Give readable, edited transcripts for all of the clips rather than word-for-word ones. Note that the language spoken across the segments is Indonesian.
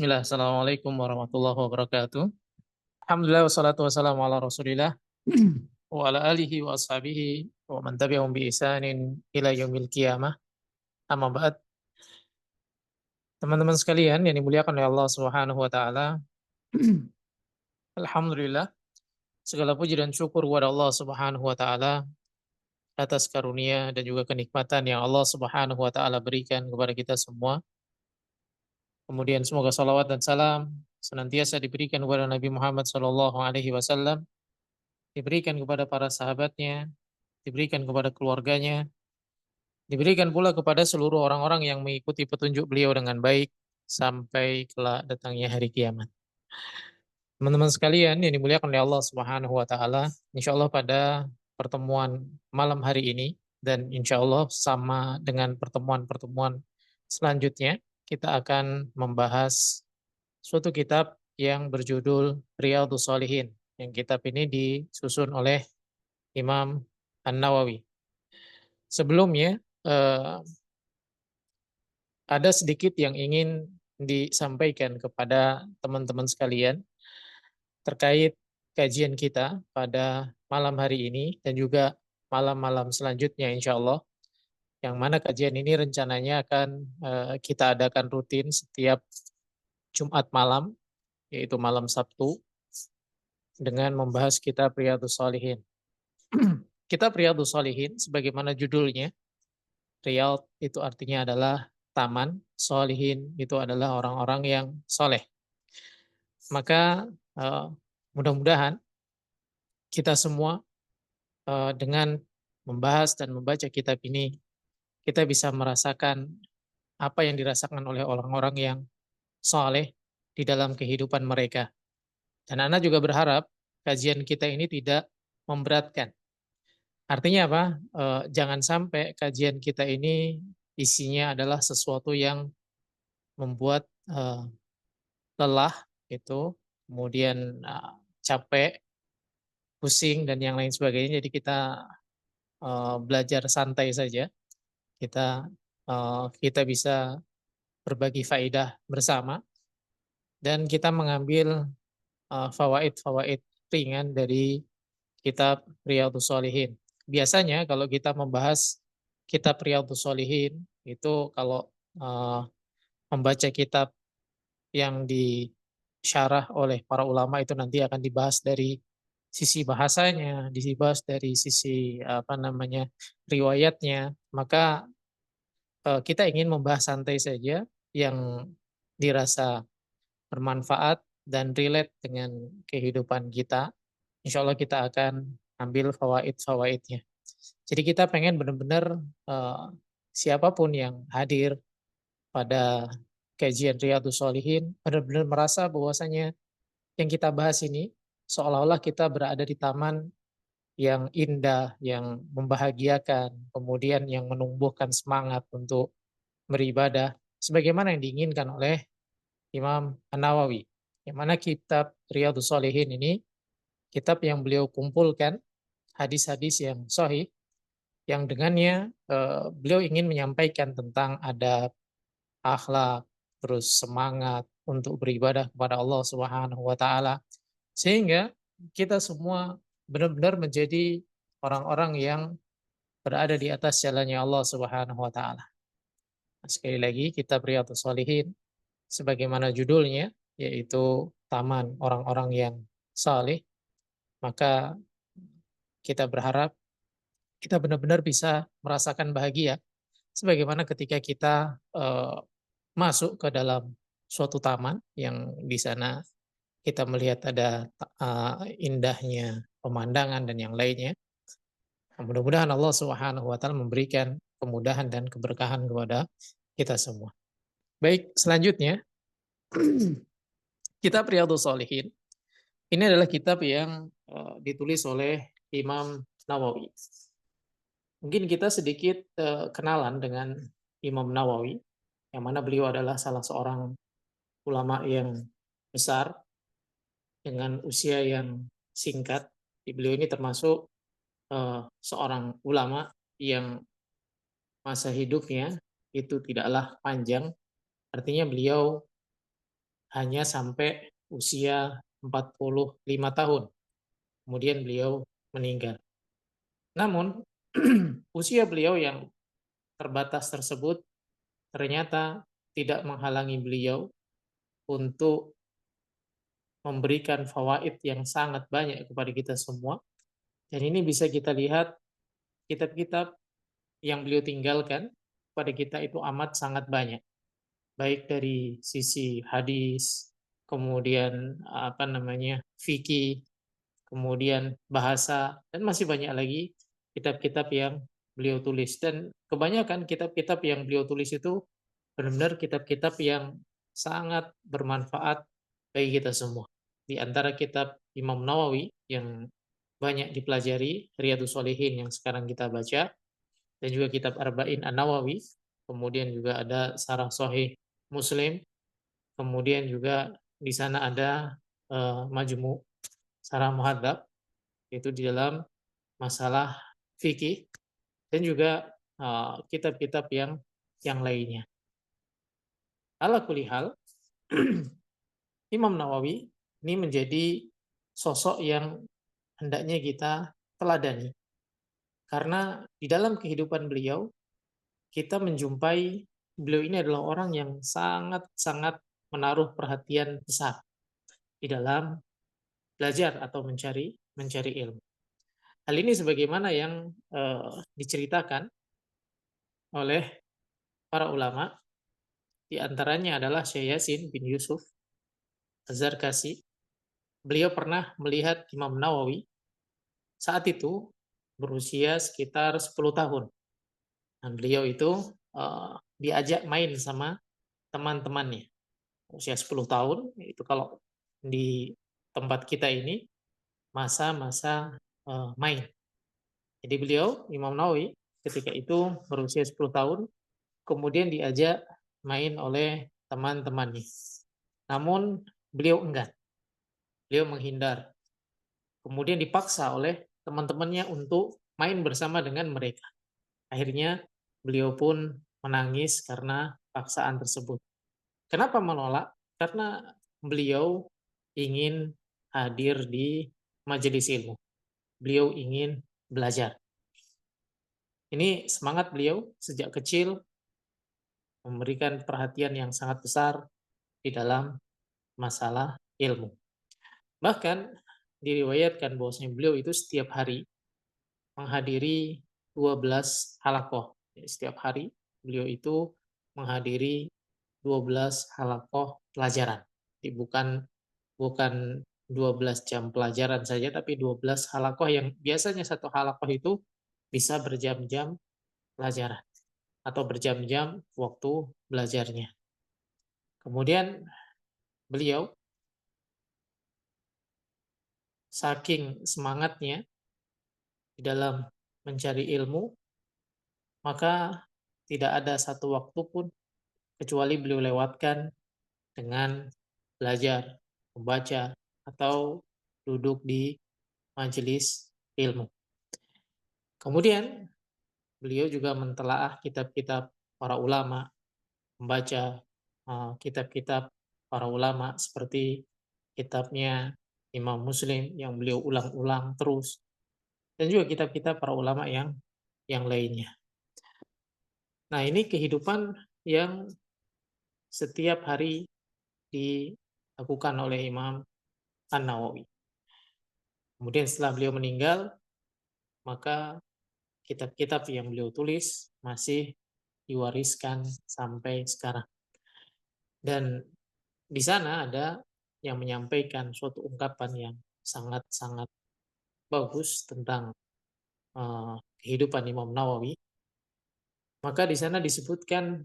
Bismillah, Assalamualaikum warahmatullahi wabarakatuh. Alhamdulillah wassalatu wassalamu ala Rasulillah wa ala alihi wa ashabihi wa man tabi'ahum bi ihsanin ila yaumil qiyamah. Amma ba'd. Teman-teman sekalian yang dimuliakan oleh Allah Subhanahu wa taala. Alhamdulillah, segala puji dan syukur kepada Allah Subhanahu wa taala atas karunia dan juga kenikmatan yang Allah Subhanahu wa taala berikan kepada kita semua. Kemudian semoga salawat dan salam senantiasa diberikan kepada Nabi Muhammad sallallahu alaihi wasallam, diberikan kepada para sahabatnya, diberikan kepada keluarganya, diberikan pula kepada seluruh orang-orang yang mengikuti petunjuk beliau dengan baik sampai kelak datangnya hari kiamat. Teman-teman sekalian yang dimuliakan oleh Allah Subhanahu wa taala, insyaallah pada pertemuan malam hari ini dan insyaallah sama dengan pertemuan-pertemuan selanjutnya, kita akan membahas suatu kitab yang berjudul Riyadhus Shalihin. Yang kitab ini disusun oleh Imam An-Nawawi. Sebelumnya, ada sedikit yang ingin disampaikan kepada teman-teman sekalian terkait kajian kita pada malam hari ini dan juga malam-malam selanjutnya insya Allah. Yang mana kajian ini rencananya akan kita adakan rutin setiap Jumat malam, yaitu malam Sabtu, dengan membahas kitab Riyadhus Shalihin. Kitab Riyadhus Shalihin, sebagaimana judulnya, Riyadh itu artinya adalah taman, Shalihin itu adalah orang-orang yang soleh. Maka mudah-mudahan kita semua dengan membahas dan membaca kitab ini, kita bisa merasakan apa yang dirasakan oleh orang-orang yang soleh di dalam kehidupan mereka. Dan Ana juga berharap kajian kita ini tidak memberatkan. Artinya apa? Jangan sampai kajian kita ini isinya adalah sesuatu yang membuat lelah, itu, kemudian capek, pusing, dan yang lain sebagainya. Jadi kita belajar santai saja. Kita bisa berbagi faidah bersama dan kita mengambil fawaid-fawaid ringan dari kitab Riyadhus Shalihin. Biasanya kalau kita membahas kitab Riyadhus Shalihin itu kalau membaca kitab yang disyarah oleh para ulama itu nanti akan dibahas dari sisi bahasanya, dibahas dari sisi apa namanya riwayatnya. Maka kita ingin membahas santai saja yang dirasa bermanfaat dan relate dengan kehidupan kita. Insya Allah kita akan ambil fawaid-fawaidnya. Jadi kita pengen benar-benar siapapun yang hadir pada kajian Riyadhus Shalihin benar-benar merasa bahwasanya yang kita bahas ini seolah-olah kita berada di taman yang indah, yang membahagiakan, kemudian yang menumbuhkan semangat untuk beribadah sebagaimana yang diinginkan oleh Imam An-Nawawi. Yang mana kitab Riyadhus Shalihin ini kitab yang beliau kumpulkan hadis-hadis yang sahih yang dengannya beliau ingin menyampaikan tentang adab, akhlak, terus semangat untuk beribadah kepada Allah Subhanahu wa taala. Sehingga kita semua benar-benar menjadi orang-orang yang berada di atas jalannya Allah Subhanahu wa taala. Sekali lagi kitab Riyadhus Shalihin sebagaimana judulnya yaitu taman orang-orang yang saleh, maka kita berharap kita benar-benar bisa merasakan bahagia sebagaimana ketika kita masuk ke dalam suatu taman yang di sana kita melihat ada indahnya pemandangan dan yang lainnya. Mudah-mudahan Allah Subhanahu wa taala memberikan kemudahan dan keberkahan kepada kita semua. Baik, selanjutnya kitab Riyadhus Shalihin. Ini adalah kitab yang ditulis oleh Imam Nawawi. Mungkin kita sedikit kenalan dengan Imam Nawawi, yang mana beliau adalah salah seorang ulama yang besar dengan usia yang singkat. Beliau ini termasuk seorang ulama yang masa hidupnya itu tidaklah panjang. Artinya beliau hanya sampai usia 45 tahun. Kemudian beliau meninggal. Namun, usia beliau yang terbatas tersebut ternyata tidak menghalangi beliau untuk memberikan fawaid yang sangat banyak kepada kita semua. Dan ini bisa kita lihat kitab-kitab yang beliau tinggalkan kepada kita itu amat sangat banyak. Baik dari sisi hadis, kemudian fikih, kemudian bahasa, dan masih banyak lagi kitab-kitab yang beliau tulis. Dan kebanyakan kitab-kitab yang beliau tulis itu benar-benar kitab-kitab yang sangat bermanfaat bagi kita semua. Di antara kitab Imam Nawawi yang banyak dipelajari, Riyadhus Shalihin yang sekarang kita baca, dan juga kitab Arba'in An-Nawawi, kemudian juga ada Sarah Sahih Muslim, kemudian juga di sana ada Majmu' Sarah Muhadzab, yaitu di dalam masalah fikih, dan juga kitab-kitab yang lainnya. Ala kulli hal, Imam Nawawi ini menjadi sosok yang hendaknya kita teladani. Karena di dalam kehidupan beliau, kita menjumpai beliau ini adalah orang yang sangat-sangat menaruh perhatian besar di dalam belajar atau mencari mencari ilmu. Hal ini sebagaimana yang diceritakan oleh para ulama, di antaranya adalah Syekh Yasin bin Yusuf Az-Zarkasi. Beliau pernah melihat Imam Nawawi saat itu berusia sekitar 10 tahun. Dan beliau itu diajak main sama teman-temannya. Usia 10 tahun, itu kalau di tempat kita ini masa-masa main. Jadi beliau, Imam Nawawi, ketika itu berusia 10 tahun, kemudian diajak main oleh teman-temannya. Namun beliau enggan, beliau menghindar. Kemudian dipaksa oleh teman-temannya untuk main bersama dengan mereka. Akhirnya beliau pun menangis karena paksaan tersebut. Kenapa menolak? Karena beliau ingin hadir di majelis ilmu. Beliau ingin belajar. Ini semangat beliau sejak kecil memberikan perhatian yang sangat besar di dalam masalah ilmu. Bahkan diriwayatkan bahwasanya beliau itu setiap hari menghadiri 12 halakoh. Setiap hari beliau itu menghadiri 12 halakoh pelajaran. Jadi bukan 12 jam pelajaran saja, tapi 12 halakoh yang biasanya satu halakoh itu bisa berjam-jam pelajaran atau berjam-jam waktu belajarnya. Kemudian beliau saking semangatnya di dalam mencari ilmu, maka tidak ada satu waktu pun kecuali beliau lewatkan dengan belajar, membaca, atau duduk di majelis ilmu. Kemudian beliau juga mentelaah kitab-kitab para ulama, membaca kitab-kitab para ulama seperti kitabnya Imam Muslim yang beliau ulang-ulang terus, dan juga kitab-kitab para ulama yang lainnya. Nah, ini kehidupan yang setiap hari dilakukan oleh Imam An-Nawawi. Kemudian setelah beliau meninggal, maka kitab-kitab yang beliau tulis masih diwariskan sampai sekarang. Dan di sana ada yang menyampaikan suatu ungkapan yang sangat-sangat bagus tentang kehidupan Imam Nawawi. Maka di sana disebutkan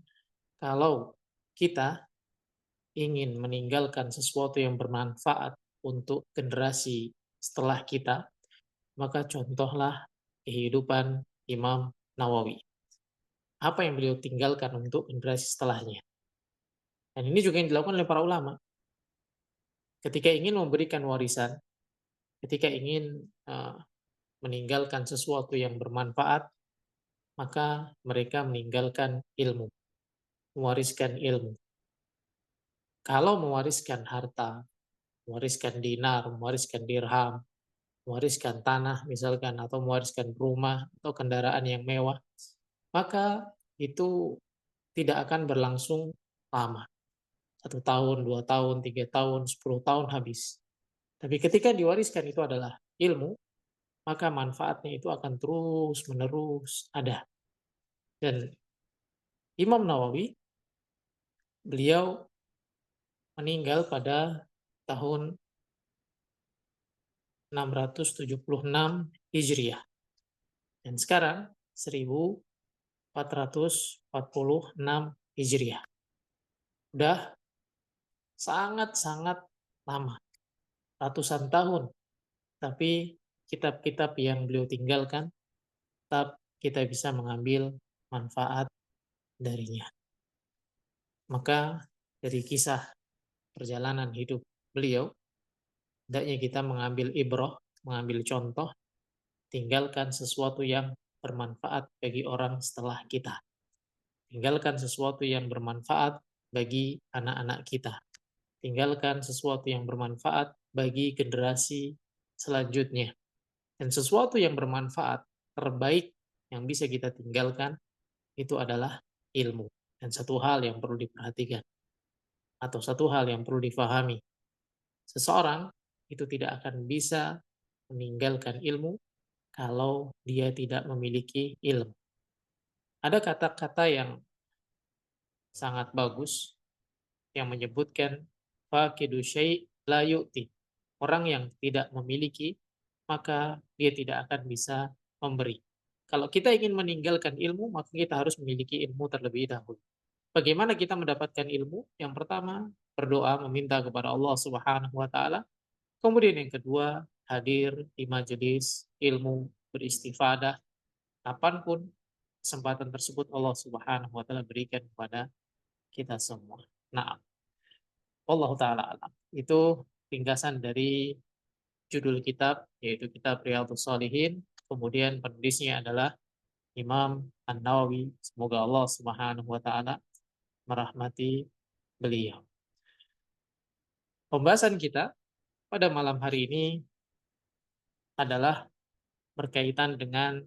kalau kita ingin meninggalkan sesuatu yang bermanfaat untuk generasi setelah kita, maka contohlah kehidupan Imam Nawawi. Apa yang beliau tinggalkan untuk generasi setelahnya. Dan ini juga yang dilakukan oleh para ulama. Ketika ingin memberikan warisan, ketika ingin meninggalkan sesuatu yang bermanfaat, maka mereka meninggalkan ilmu, mewariskan ilmu. Kalau mewariskan harta, mewariskan dinar, mewariskan dirham, mewariskan tanah misalkan, atau mewariskan rumah atau kendaraan yang mewah, maka itu tidak akan berlangsung lama. 1 tahun, 2 tahun, 3 tahun, 10 tahun habis. Tapi ketika diwariskan itu adalah ilmu, maka manfaatnya itu akan terus-menerus ada. Dan Imam Nawawi, beliau meninggal pada tahun 676 Hijriah. Dan sekarang 1446 Hijriah. Udah sangat-sangat lama, ratusan tahun. Tapi kitab-kitab yang beliau tinggalkan, tetap kita bisa mengambil manfaat darinya. Maka dari kisah perjalanan hidup beliau, hendaknya kita mengambil ibrah, mengambil contoh, tinggalkan sesuatu yang bermanfaat bagi orang setelah kita. Tinggalkan sesuatu yang bermanfaat bagi anak-anak kita. Tinggalkan sesuatu yang bermanfaat bagi generasi selanjutnya. Dan sesuatu yang bermanfaat terbaik yang bisa kita tinggalkan itu adalah ilmu. Dan satu hal yang perlu diperhatikan, atau satu hal yang perlu difahami, seseorang itu tidak akan bisa meninggalkan ilmu kalau dia tidak memiliki ilmu. Ada kata-kata yang sangat bagus yang menyebutkan faqidu syai' la yu'ti. Orang yang tidak memiliki, maka dia tidak akan bisa memberi. Kalau kita ingin meninggalkan ilmu, maka kita harus memiliki ilmu terlebih dahulu. Bagaimana kita mendapatkan ilmu? Yang pertama, berdoa meminta kepada Allah Subhanahu wa taala. Kemudian yang kedua, hadir di majelis ilmu, beristifadah kapanpun kesempatan tersebut Allah Subhanahu wa taala berikan kepada kita semua. Nah, Allah taala alam. Itu ringkasan dari judul kitab, yaitu kitab Riyadhus Shalihin. Kemudian penulisnya adalah Imam An-Nawawi. Semoga Allah Subhanahu wa taala merahmati beliau. Pembahasan kita pada malam hari ini adalah berkaitan dengan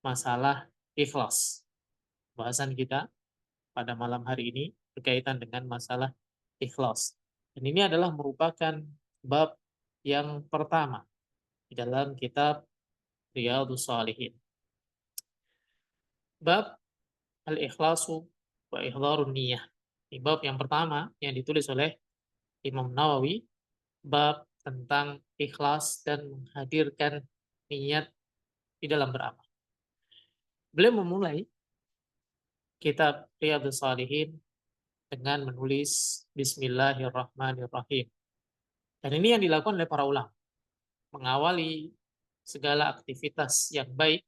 masalah ikhlas. Bahasan kita pada malam hari ini berkaitan dengan masalah ikhlas. Dan ini adalah merupakan bab yang pertama di dalam kitab Riyadhus Shalihin. Bab al-ikhlasu wa ihdharun niyah. Ini bab yang pertama yang ditulis oleh Imam Nawawi, bab tentang ikhlas dan menghadirkan niat di dalam beramal. Beliau memulai kitab Riyadhus Shalihin dengan menulis Bismillahirrahmanirrahim. Dan ini yang dilakukan oleh para ulama, mengawali segala aktivitas yang baik,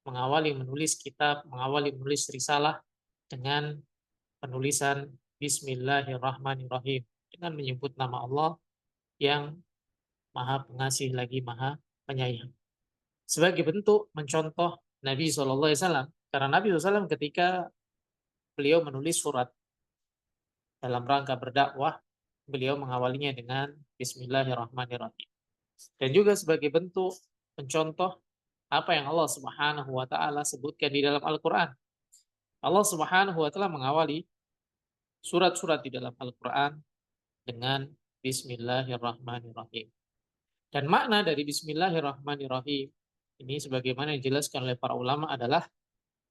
mengawali menulis kitab, mengawali menulis risalah dengan penulisan Bismillahirrahmanirrahim, dengan menyebut nama Allah yang Maha Pengasih lagi Maha Penyayang. Sebagai bentuk mencontoh Nabi SAW, karena Nabi SAW ketika beliau menulis surat dalam rangka berdakwah, beliau mengawalinya dengan Bismillahirrahmanirrahim. Dan juga sebagai bentuk mencontoh apa yang Allah Subhanahu wa taala sebutkan di dalam Al-Qur'an. Allah Subhanahu wa taala mengawali surat-surat di dalam Al-Qur'an dengan Bismillahirrahmanirrahim. Dan makna dari Bismillahirrahmanirrahim ini sebagaimana yang dijelaskan oleh para ulama adalah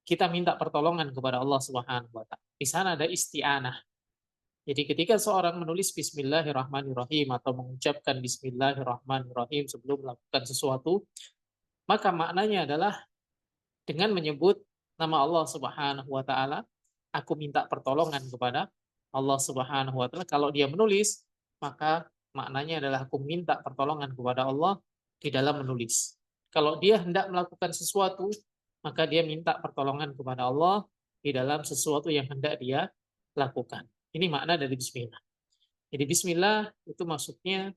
kita minta pertolongan kepada Allah Subhanahu wa taala. Di sana ada isti'anah. Jadi ketika seorang menulis Bismillahirrahmanirrahim atau mengucapkan Bismillahirrahmanirrahim sebelum melakukan sesuatu, maka maknanya adalah dengan menyebut nama Allah Subhanahu wa taala, aku minta pertolongan kepada Allah Subhanahu wa taala. Kalau dia menulis, maka maknanya adalah aku minta pertolongan kepada Allah di dalam menulis. Kalau dia hendak melakukan sesuatu, maka dia minta pertolongan kepada Allah di dalam sesuatu yang hendak dia lakukan. Ini makna dari bismillah. Jadi bismillah itu maksudnya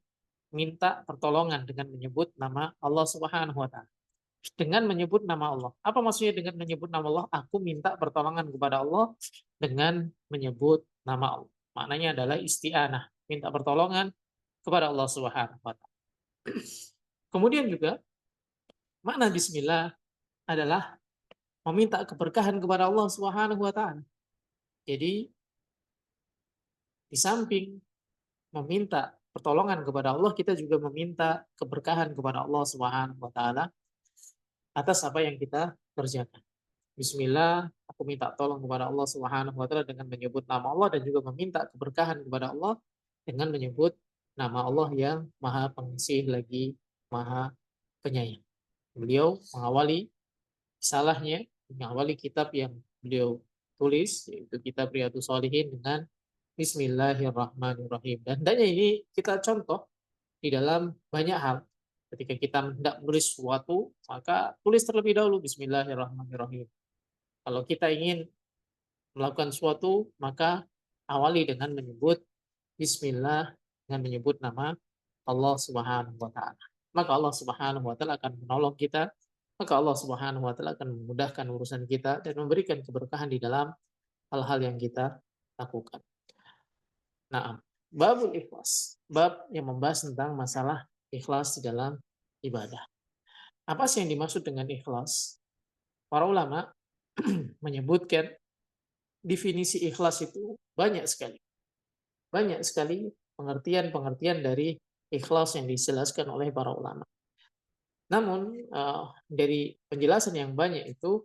minta pertolongan dengan menyebut nama Allah Subhanahu wa taala. Dengan menyebut nama Allah. Apa maksudnya dengan menyebut nama Allah? Aku minta pertolongan kepada Allah dengan menyebut nama Allah. Maknanya adalah isti'anah, minta pertolongan kepada Allah Subhanahu wa taala. Kemudian juga makna bismillah adalah meminta keberkahan kepada Allah Subhanahu wa taala. Jadi di samping meminta pertolongan kepada Allah, kita juga meminta keberkahan kepada Allah Subhanahu wa taala atas apa yang kita kerjakan. Bismillah, aku minta tolong kepada Allah Subhanahu wa taala dengan menyebut nama Allah dan juga meminta keberkahan kepada Allah dengan menyebut nama Allah yang Maha Pengasih lagi Maha Penyayang. Beliau mengawali salahnya, mengawali kitab yang beliau tulis, yaitu kitab Riyadhus Shalihin dengan Bismillahirrahmanirrahim. Dan hendaknya ini kita contoh di dalam banyak hal. Ketika kita hendak menulis sesuatu, maka tulis terlebih dahulu Bismillahirrahmanirrahim. Kalau kita ingin melakukan sesuatu, maka awali dengan menyebut Bismillah, dengan menyebut nama Allah Subhanahu wa taala. Maka Allah Subhanahu wa taala akan menolong kita, maka Allah Subhanahu wa taala akan memudahkan urusan kita dan memberikan keberkahan di dalam hal-hal yang kita lakukan. Nah, babul ikhlas, bab yang membahas tentang masalah ikhlas di dalam ibadah. Apa sih yang dimaksud dengan ikhlas? Para ulama menyebutkan definisi ikhlas itu banyak sekali. Banyak sekali pengertian-pengertian dari ikhlas yang dijelaskan oleh para ulama. Namun dari penjelasan yang banyak itu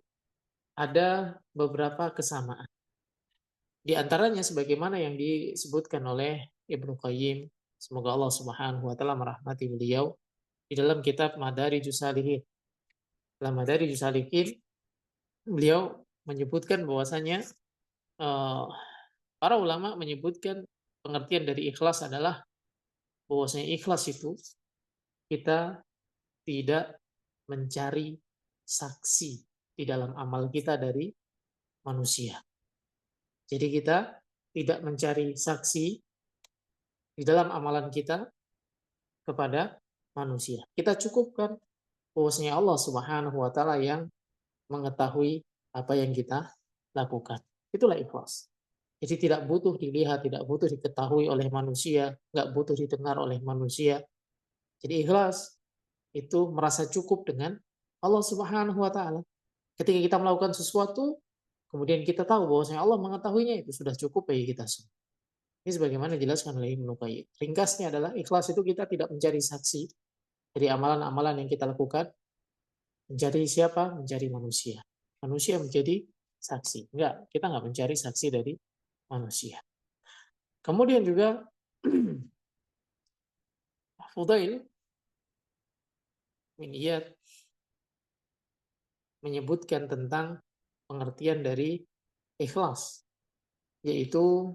ada beberapa kesamaan. Di antaranya sebagaimana yang disebutkan oleh Ibnu Qayyim, semoga Allah Subhanahu wa taala merahmati beliau, di dalam kitab Madarijus Salihin. Dalam Madarijus Salihin beliau menyebutkan bahwasanya para ulama menyebutkan pengertian dari ikhlas adalah bahwasanya ikhlas itu kita tidak mencari saksi di dalam amal kita dari manusia. Jadi kita tidak mencari saksi di dalam amalan kita kepada manusia. Kita cukupkan bahwasanya Allah Subhanahu wa taala yang mengetahui apa yang kita lakukan. Itulah ikhlas. Jadi tidak butuh dilihat, tidak butuh diketahui oleh manusia, nggak butuh didengar oleh manusia. Jadi ikhlas itu merasa cukup dengan Allah Subhanahu wa taala. Ketika kita melakukan sesuatu, kemudian kita tahu bahwasanya Allah mengetahuinya, itu sudah cukup bagi kita semua. Ini sebagaimana dijelaskan oleh Ibnu Qayyim. Ringkasnya adalah ikhlas itu kita tidak mencari saksi dari amalan-amalan yang kita lakukan. Mencari siapa? Mencari manusia. Manusia menjadi saksi. Enggak, kita enggak mencari saksi dari manusia. Kemudian juga Fudail bin Iyad menyebutkan tentang pengertian dari ikhlas, yaitu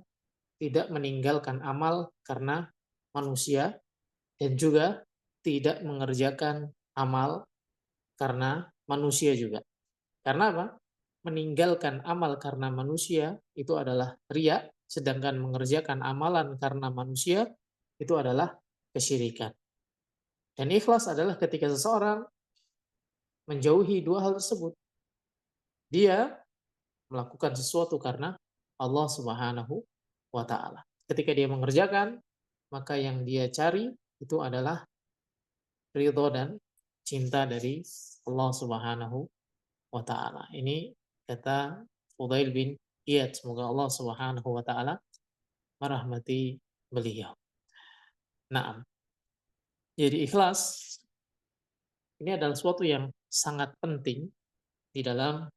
tidak meninggalkan amal karena manusia dan juga tidak mengerjakan amal karena manusia juga. Karena apa? Meninggalkan amal karena manusia itu adalah riya, sedangkan mengerjakan amalan karena manusia itu adalah kesyirikan. Dan ikhlas adalah ketika seseorang menjauhi dua hal tersebut. Dia melakukan sesuatu karena Allah Subhanahu wa taala. Ketika dia mengerjakan, maka yang dia cari itu adalah ridho dan cinta dari Allah Subhanahu wa taala. Ini kata Fudail bin Iyad, semoga Allah Subhanahu wa taala merahmati beliau. Nah, jadi ikhlas ini adalah sesuatu yang sangat penting di dalam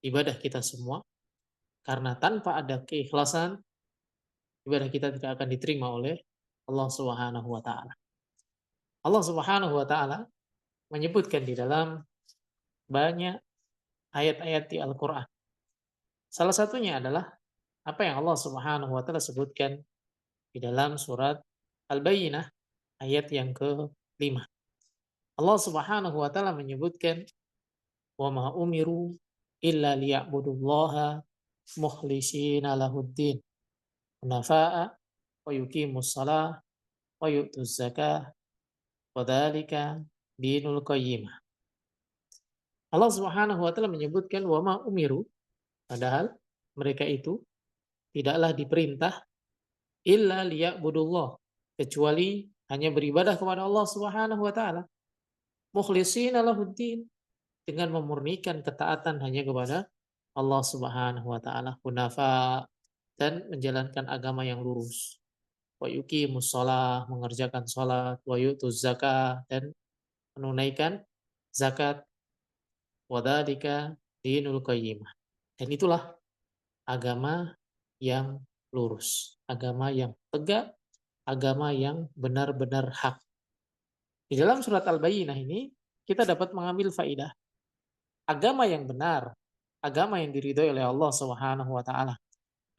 ibadah kita semua, karena tanpa ada keikhlasan ibadah kita tidak akan diterima oleh Allah Subhanahu wa taala. Allah Subhanahu wa taala menyebutkan di dalam banyak ayat-ayat di Al-Qur'an. Salah satunya adalah apa yang Allah Subhanahu wa taala sebutkan di dalam surat Al-Bayyinah ayat yang ke-5. Allah Subhanahu wa taala menyebutkan wa ma umiru illa liya'budullaha mukhlishina lahuddin hunafa'a wa yuqimus shalah wa yu'tuz zakah wa dzalika dinul qayyimah. Allah Subhanahu wa taala menyebutkan wa ma umiru, padahal mereka itu tidaklah diperintah illa liya'budullah, kecuali hanya beribadah kepada Allah Subhanahu wa taala, mukhlishina lahuddin, dengan memurnikan ketaatan hanya kepada Allah Subhanahu wa taala, hunafa, dan menjalankan agama yang lurus. Wa yuqimus shalah, mengerjakan salat, wa yu'tuz zakah, dan menunaikan zakat, wa dzalika dinul qayyimah. Dan itulah agama yang lurus, agama yang tegak, agama yang benar-benar hak. Di dalam surat Al-Bayyinah ini kita dapat mengambil faidah. Agama yang benar, agama yang diridhoi oleh Allah Subhanahu wa taala,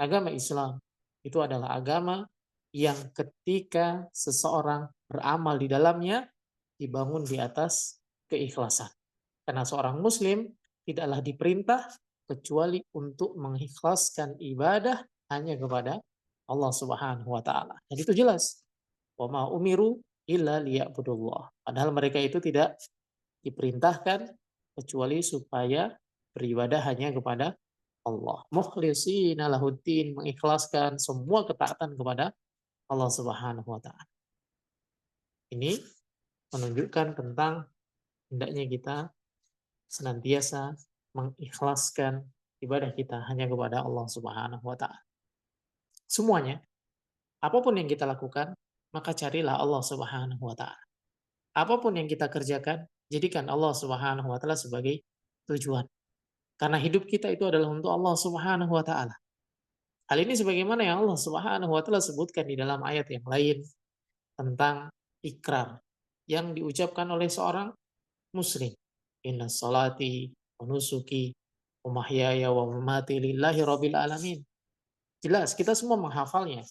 agama Islam itu adalah agama yang ketika seseorang beramal di dalamnya dibangun di atas keikhlasan. Karena seorang muslim tidaklah diperintah kecuali untuk mengikhlaskan ibadah hanya kepada Allah Subhanahu wa taala. Dan itu jelas. Wa ma umiru illa liya'budullah. Padahal mereka itu tidak diperintahkan kecuali supaya beribadah hanya kepada Allah. Mukhlishina lahuddin, mengikhlaskan semua ketaatan kepada Allah Subhanahu wa taala. Ini menunjukkan tentang hendaknya kita senantiasa mengikhlaskan ibadah kita hanya kepada Allah Subhanahu wa taala. Semuanya, apapun yang kita lakukan, maka carilah Allah Subhanahu wa taala. Apapun yang kita kerjakan, jadikan Allah Subhanahu wa taala sebagai tujuan. Karena hidup kita itu adalah untuk Allah Subhanahu wa taala. Hal ini sebagaimana yang Allah Subhanahu wa taala sebutkan di dalam ayat yang lain tentang ikrar yang diucapkan oleh seorang muslim. Inna salati wa nusuki wa mahyaya wa mamati lillahi rabbil alamin. Jelas kita semua menghafalnya.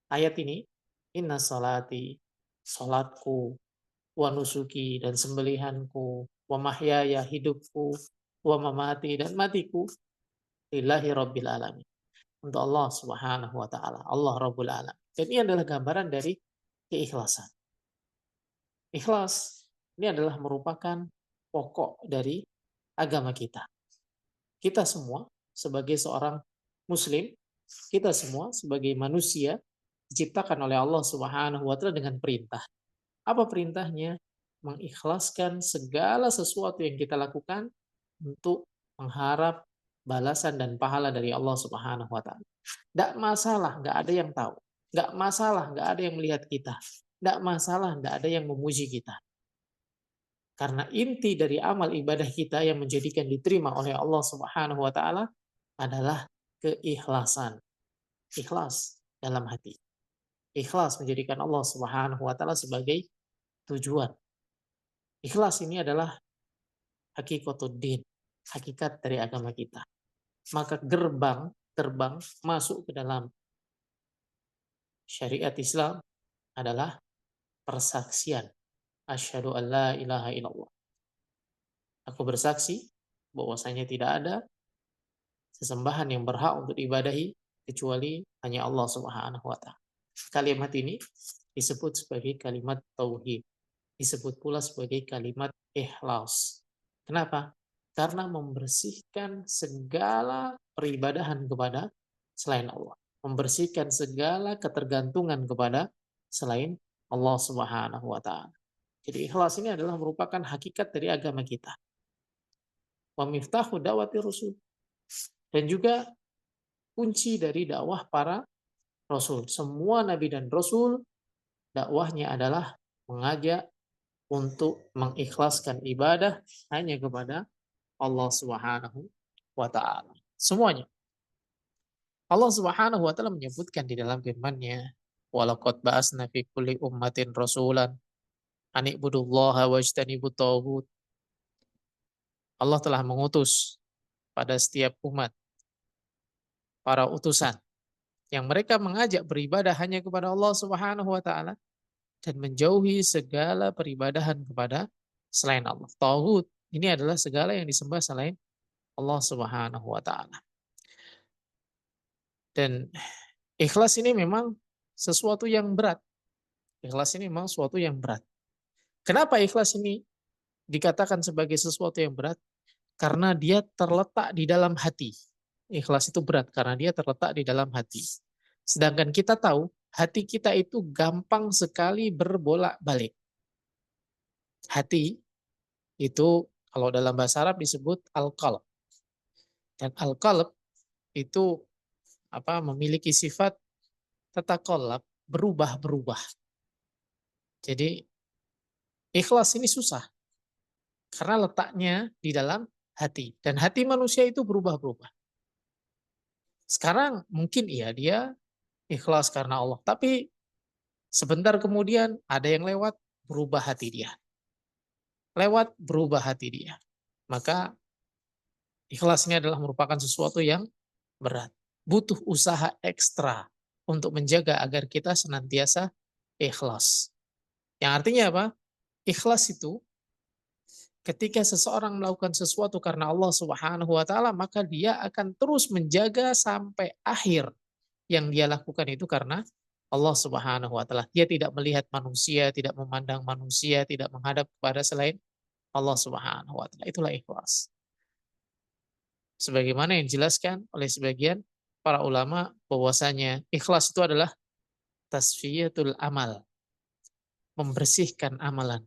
Ayat ini, inna salati, salatku, wa nusuki, dan sembelihanku, wa mahyaya, hidupku, wa mamati, dan matiku, lillahi rabbil alamin, untuk Allah Subhanahu wa taala, Allah Rabbul alamin. Dan ini adalah gambaran dari keikhlasan. Ikhlas ini adalah merupakan pokok dari agama kita. Kita semua sebagai seorang muslim, kita semua sebagai manusia diciptakan oleh Allah Subhanahu wa taala dengan perintah. Apa perintahnya? Mengikhlaskan segala sesuatu yang kita lakukan untuk mengharap balasan dan pahala dari Allah Subhanahu wa taala. Enggak masalah, enggak ada yang tahu. Enggak masalah, enggak ada yang melihat kita. Enggak masalah, enggak ada yang memuji kita. Karena inti dari amal ibadah kita yang menjadikan diterima oleh Allah Subhanahu wa taala adalah keikhlasan. Ikhlas dalam hati. Ikhlas menjadikan Allah Subhanahu wa taala sebagai tujuan. Ikhlas ini adalah hakikatuddin, hakikat dari agama kita. Maka gerbang masuk ke dalam syariat Islam adalah persaksian. Asyhadu an la ilaha illallah. Aku bersaksi bahwasanya tidak ada sesembahan yang berhak untuk diibadahi kecuali hanya Allah Subhanahu wa taala. Kalimat ini disebut sebagai kalimat tauhid. Disebut pula sebagai kalimat ikhlas. Kenapa? Karena membersihkan segala peribadahan kepada selain Allah. Membersihkan segala ketergantungan kepada selain Allah Subhanahu wa taala. Jadi ikhlas ini adalah merupakan hakikat dari agama kita. Wa miftahu da'wati rusul. Dan juga kunci dari dakwah para rasul. Semua nabi dan rasul dakwahnya adalah mengajak untuk mengikhlaskan ibadah hanya kepada Allah Subhanahu wa taala. Semuanya. Allah Subhanahu wa taala menyebutkan di dalam firman-Nya, "Walaqad ba'atsna fi kulli ummatin rasulan an i'budullaha wajtanibut taghut." Allah telah mengutus pada setiap umat para utusan yang mereka mengajak beribadah hanya kepada Allah Subhanahu wa taala dan menjauhi segala peribadahan kepada selain Allah. Taghut ini adalah segala yang disembah selain Allah Subhanahu wa taala. Dan ikhlas ini memang sesuatu yang berat. Ikhlas ini memang sesuatu yang berat. Kenapa ikhlas ini dikatakan sebagai sesuatu yang berat? Karena dia terletak di dalam hati. Ikhlas itu berat karena dia terletak di dalam hati. Sedangkan kita tahu hati kita itu gampang sekali berbolak-balik. Hati itu kalau dalam bahasa Arab disebut al-qalb. Dan al-qalb itu memiliki sifat tatakollab, berubah-berubah. Jadi ikhlas ini susah karena letaknya di dalam hati. Dan hati manusia itu berubah-berubah. Sekarang mungkin iya dia ikhlas karena Allah. Tapi sebentar kemudian ada yang lewat, berubah hati dia. Lewat, berubah hati dia. Maka ikhlas ini adalah merupakan sesuatu yang berat. Butuh usaha ekstra untuk menjaga agar kita senantiasa ikhlas. Yang artinya apa? Ikhlas itu ketika seseorang melakukan sesuatu karena Allah Subhanahu wa taala, maka dia akan terus menjaga sampai akhir yang dia lakukan itu karena Allah Subhanahu wa taala. Dia tidak melihat manusia, tidak memandang manusia, tidak menghadap kepada selain Allah Subhanahu wa taala. Itulah ikhlas. Sebagaimana yang dijelaskan oleh sebagian para ulama bahwasanya ikhlas itu adalah tasfiyatul amal, membersihkan amalan.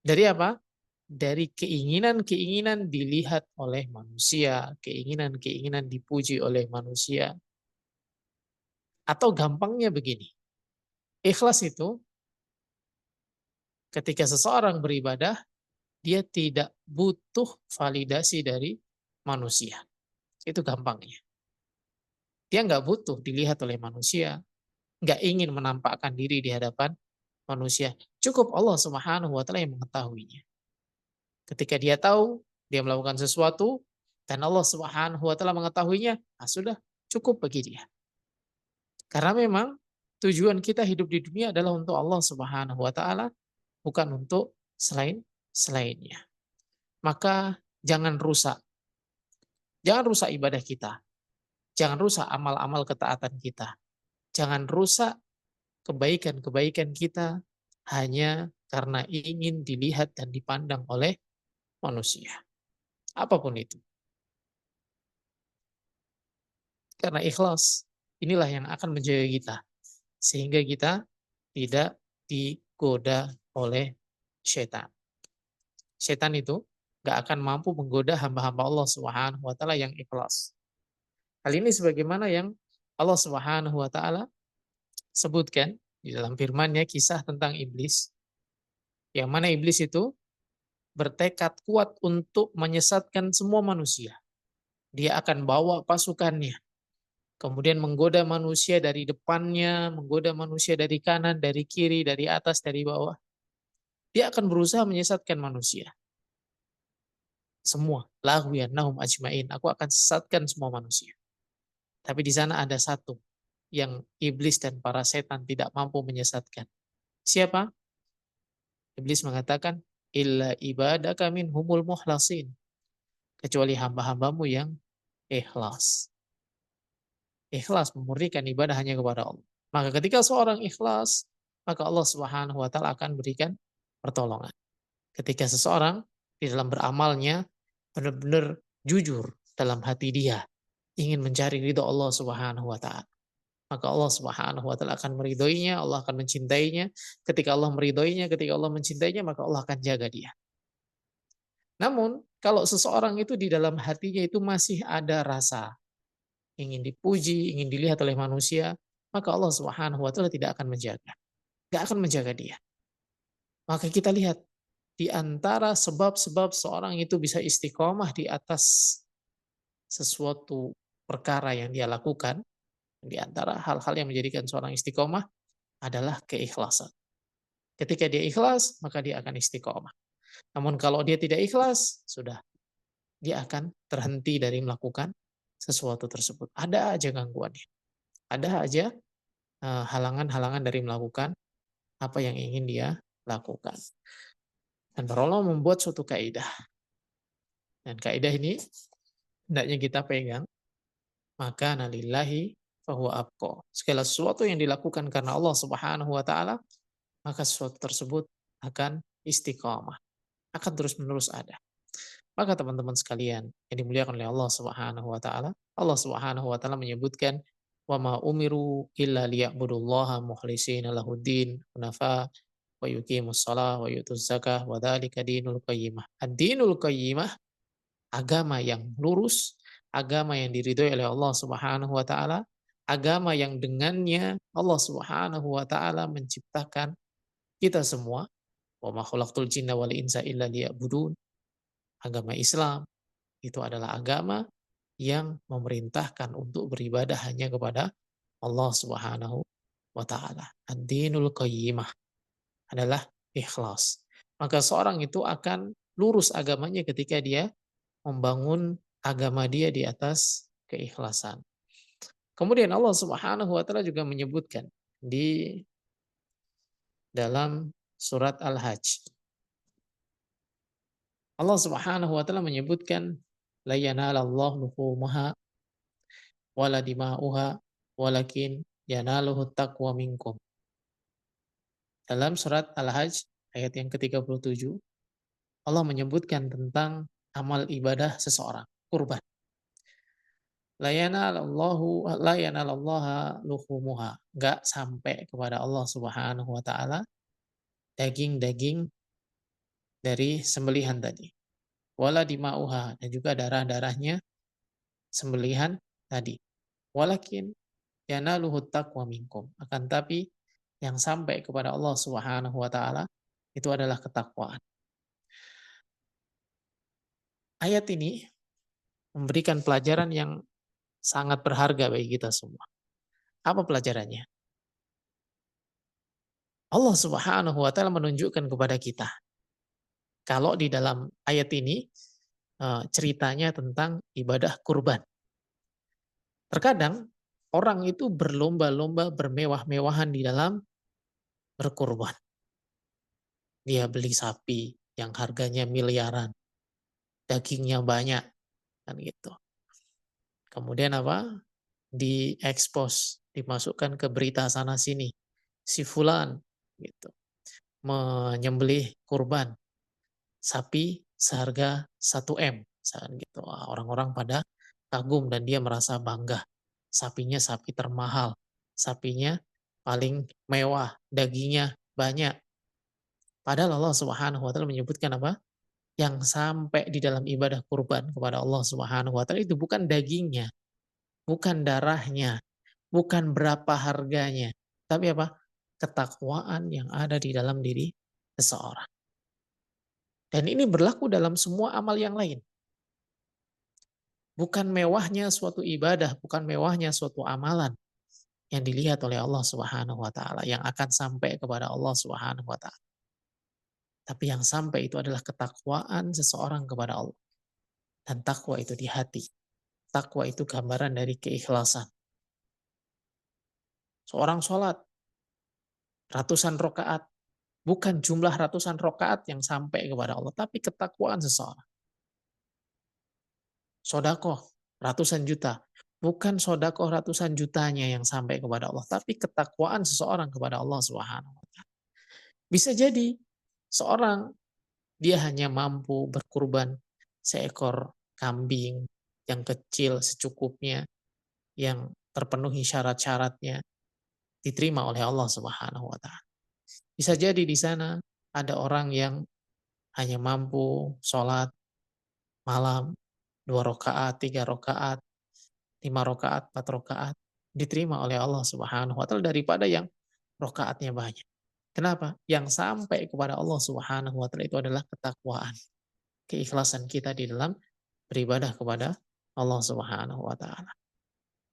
Dari apa? Dari keinginan-keinginan dilihat oleh manusia, keinginan-keinginan dipuji oleh manusia. Atau gampangnya begini, ikhlas itu ketika seseorang beribadah, dia tidak butuh validasi dari manusia. Itu gampangnya. Dia nggak butuh dilihat oleh manusia, nggak ingin menampakkan diri di hadapan manusia. Cukup Allah Subhanahu wa taala yang mengetahuinya. Ketika dia tahu dia melakukan sesuatu dan Allah Subhanahu wa taala mengetahuinya, sudah cukup bagi dia. Karena memang tujuan kita hidup di dunia adalah untuk Allah Subhanahu wa taala, bukan untuk selainnya. Maka jangan rusak. Jangan rusak ibadah kita. Jangan rusak amal-amal ketaatan kita. Jangan rusak kebaikan-kebaikan kita hanya karena ingin dilihat dan dipandang oleh manusia. Apapun itu. Karena ikhlas, inilah yang akan menjaga kita. Sehingga kita tidak digoda oleh setan. Setan itu gak akan mampu menggoda hamba-hamba Allah Subhanahu wa taala yang ikhlas. Hal ini sebagaimana yang Allah Subhanahu wa taala sebutkan di dalam firman-Nya kisah tentang iblis. Yang mana iblis itu bertekad kuat untuk menyesatkan semua manusia. Dia akan bawa pasukannya, kemudian menggoda manusia dari depannya, menggoda manusia dari kanan, dari kiri, dari atas, dari bawah. Dia akan berusaha menyesatkan manusia. Semua, nahum ajmain. Aku akan sesatkan semua manusia. Tapi di sana ada satu yang iblis dan para setan tidak mampu menyesatkan. Siapa? Iblis mengatakan, illa ibadaka minhumul muhlasin. Kecuali hamba-hambamu yang ikhlas. Ikhlas memurnikan ibadah hanya kepada Allah. Maka ketika seorang ikhlas, maka Allah Subhanahu wa taala akan berikan pertolongan. Ketika seseorang di dalam beramalnya benar-benar jujur dalam hati dia, ingin mencari ridho Allah Subhanahu wa taala, maka Allah Subhanahu wa taala akan meridhoinya, Allah akan mencintainya. Ketika Allah meridhoinya, ketika Allah mencintainya, maka Allah akan jaga dia. Namun, kalau seseorang itu di dalam hatinya itu masih ada rasa ingin dipuji, ingin dilihat oleh manusia, maka Allah Subhanahu wa taala tidak akan menjaga. Tidak akan menjaga dia. Maka kita lihat di antara sebab-sebab seorang itu bisa istiqomah di atas sesuatu perkara yang dia lakukan, di antara hal-hal yang menjadikan seorang istiqomah adalah keikhlasan. Ketika dia ikhlas, maka dia akan istiqomah. Namun kalau dia tidak ikhlas, sudah dia akan terhenti dari melakukan sesuatu tersebut. Ada aja gangguannya. Ada aja halangan-halangan dari melakukan apa yang ingin dia lakukan. Dan para ulama membuat suatu kaidah. Dan kaidah ini hendaknya kita pegang. Maka nalillahi fahuwa abqa. Segala sesuatu yang dilakukan karena Allah Subhanahu wa taala, maka sesuatu tersebut akan istiqamah. Akan terus-menerus ada. Maka teman-teman sekalian yang dimuliakan oleh Allah Subhanahu wa taala menyebutkan wa ma umiru illa liya'budullaha mukhlishina lahuddin hunafa wa yuqimus shalah wa yutuz zakah wa dzalika dinul qayyimah. Ad-dinul qayyimah, agama yang lurus, agama yang diridhoi oleh Allah Subhanahu wa taala, agama yang dengannya Allah Subhanahu wa taala menciptakan kita semua. Wa ma khalaqtul jinna wal insa illa liya'budun. Agama Islam itu adalah agama yang memerintahkan untuk beribadah hanya kepada Allah Subhanahu wa taala. Ad-dinul qayyimah adalah ikhlas. Maka seorang itu akan lurus agamanya ketika dia membangun agama dia di atas keikhlasan. Kemudian Allah Subhanahu wa taala juga menyebutkan di dalam surat Al-Hajj. Allah Subhanahu wa taala menyebutkan la yanalallahu luhumuha wala dima'uha walakin yanaluhu taqwa minkum. Dalam surat Al-Hajj ayat yang ke-37, Allah menyebutkan tentang amal ibadah seseorang, kurban. La yanalallaha luhumuha, enggak sampai kepada Allah Subhanahu wa taala daging-daging dari sembelihan tadi. Wala dima'uha, dan juga darah-darahnya sembelihan tadi. Walakin yanaluhu taqwa minkum. Akan tapi yang sampai kepada Allah Subhanahu wa taala itu adalah ketakwaan. Ayat ini memberikan pelajaran yang sangat berharga bagi kita semua. Apa pelajarannya? Allah Subhanahu wa taala menunjukkan kepada kita kalau di dalam ayat ini ceritanya tentang ibadah kurban. Terkadang orang itu berlomba-lomba bermewah-mewahan di dalam berkurban. Dia beli sapi yang harganya miliaran, dagingnya banyak, kan gitu. Kemudian apa? Diekspos, dimasukkan ke berita sana sini. Si fulan gitu menyembelih kurban sapi seharga 1 M, misalkan gitu. Orang-orang pada kagum dan dia merasa bangga. Sapinya sapi termahal, sapinya paling mewah, dagingnya banyak. Padahal Allah Subhanahu wa taala menyebutkan apa? Yang sampai di dalam ibadah kurban kepada Allah Subhanahu wa taala itu bukan dagingnya, bukan darahnya, bukan berapa harganya, tapi apa? Ketakwaan yang ada di dalam diri seseorang. Dan ini berlaku dalam semua amal yang lain. Bukan mewahnya suatu ibadah, bukan mewahnya suatu amalan yang dilihat oleh Allah Subhanahu wa taala, yang akan sampai kepada Allah Subhanahu wa taala. Tapi yang sampai itu adalah ketakwaan seseorang kepada Allah. Dan takwa itu di hati. Takwa itu gambaran dari keikhlasan. Seorang sholat ratusan rakaat, bukan jumlah ratusan rakaat yang sampai kepada Allah, tapi ketakwaan seseorang. Sodakoh ratusan juta, bukan sodakoh ratusan jutanya yang sampai kepada Allah, tapi ketakwaan seseorang kepada Allah Subhanahu wa taala. Bisa jadi seorang dia hanya mampu berkurban seekor kambing yang kecil secukupnya, yang terpenuhi syarat-syaratnya, diterima oleh Allah Subhanahu wa taala. Bisa jadi di sana ada orang yang hanya mampu sholat malam 2 rakaat, 3 rakaat, 5 rakaat, 4 rakaat, diterima oleh Allah Subhanahu wa taala daripada yang rakaatnya banyak. Kenapa? Yang sampai kepada Allah Subhanahu wa taala itu adalah ketakwaan, keikhlasan kita di dalam beribadah kepada Allah Subhanahu wa taala.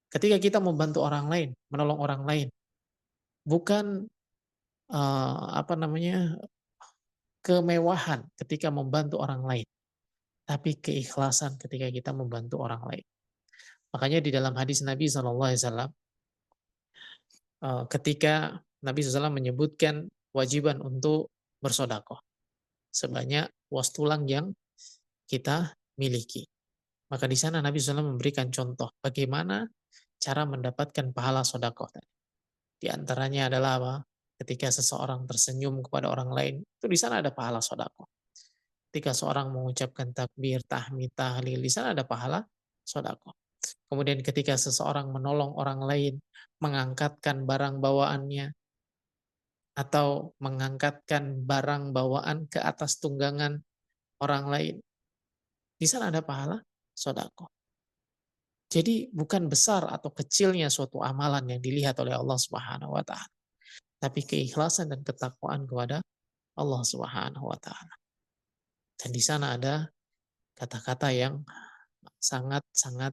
Ketika kita membantu orang lain, menolong orang lain, bukan kemewahan ketika membantu orang lain, tapi keikhlasan ketika kita membantu orang lain. Makanya di dalam hadis Nabi SAW, ketika Nabi SAW menyebutkan kewajiban untuk bersodakoh sebanyak was tulang yang kita miliki. Maka di sana Nabi SAW memberikan contoh bagaimana cara mendapatkan pahala sodakoh. Di antaranya adalah apa? Ketika seseorang tersenyum kepada orang lain, itu di sana ada pahala sodakoh. Ketika seorang mengucapkan takbir, tahmid, tahlil, di sana ada pahala sedekah. Kemudian ketika seseorang menolong orang lain, mengangkatkan barang bawaannya, atau mengangkatkan barang bawaan ke atas tunggangan orang lain, di sana ada pahala sedekah. Jadi bukan besar atau kecilnya suatu amalan yang dilihat oleh Allah Subhanahu wa taala, tapi keikhlasan dan ketakwaan kepada Allah Subhanahu wa taala. Dan di sana ada kata-kata yang sangat-sangat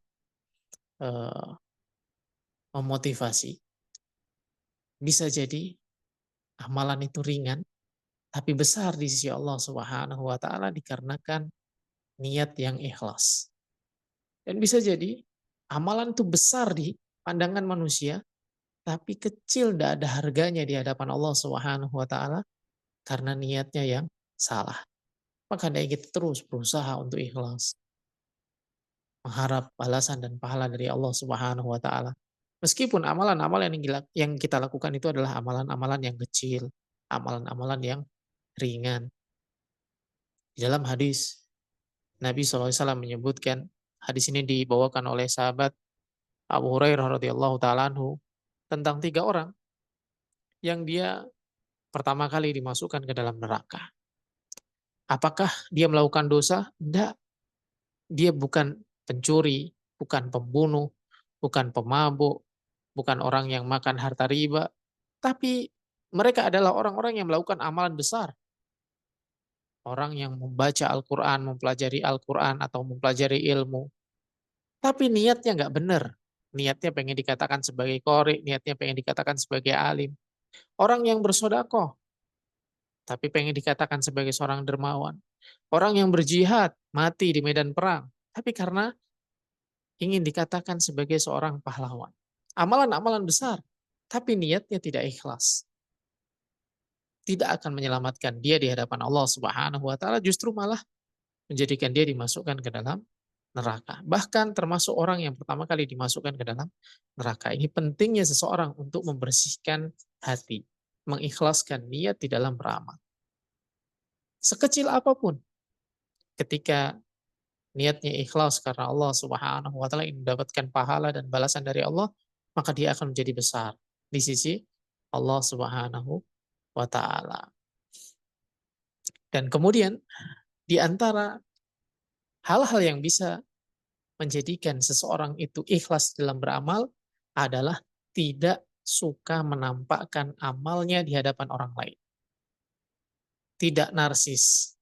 memotivasi. Bisa jadi amalan itu ringan, tapi besar di sisi Allah Subhanahu wa taala dikarenakan niat yang ikhlas. Dan bisa jadi amalan itu besar di pandangan manusia, tapi kecil, tidak ada harganya di hadapan Allah Subhanahu wa taala karena niatnya yang salah. Maka dari kita terus berusaha untuk ikhlas, mengharap balasan dan pahala dari Allah Subhanahu wa taala. Meskipun amalan-amalan yang kita lakukan itu adalah amalan-amalan yang kecil, amalan-amalan yang ringan. Di dalam hadis Nabi SAW menyebutkan, hadis ini dibawakan oleh sahabat Abu Hurairah radhiyallahu taala anhu, tentang 3 orang yang dia pertama kali dimasukkan ke dalam neraka. Apakah dia melakukan dosa? Tidak. Dia bukan pencuri, bukan pembunuh, bukan pemabuk, bukan orang yang makan harta riba, tapi mereka adalah orang-orang yang melakukan amalan besar. Orang yang membaca Al-Quran, mempelajari Al-Quran, atau mempelajari ilmu. Tapi niatnya nggak benar. Niatnya pengen dikatakan sebagai qori, niatnya pengen dikatakan sebagai alim. Orang yang bersodakoh, tapi pengen dikatakan sebagai seorang dermawan. Orang yang berjihad, mati di medan perang, tapi karena ingin dikatakan sebagai seorang pahlawan. Amalan-amalan besar, tapi niatnya tidak ikhlas. Tidak akan menyelamatkan dia di hadapan Allah Subhanahu wa taala, justru malah menjadikan dia dimasukkan ke dalam neraka. Bahkan termasuk orang yang pertama kali dimasukkan ke dalam neraka. Ini pentingnya seseorang untuk membersihkan hati, mengikhlaskan niat di dalam beramal. Sekecil apapun, ketika niatnya ikhlas karena Allah Subhanahu wa taala ingin mendapatkan pahala dan balasan dari Allah, maka dia akan menjadi besar di sisi Allah Subhanahu wa taala. Dan kemudian di antara hal-hal yang bisa menjadikan seseorang itu ikhlas dalam beramal adalah tidak suka menampakkan amalnya di hadapan orang lain. Tidak narsis,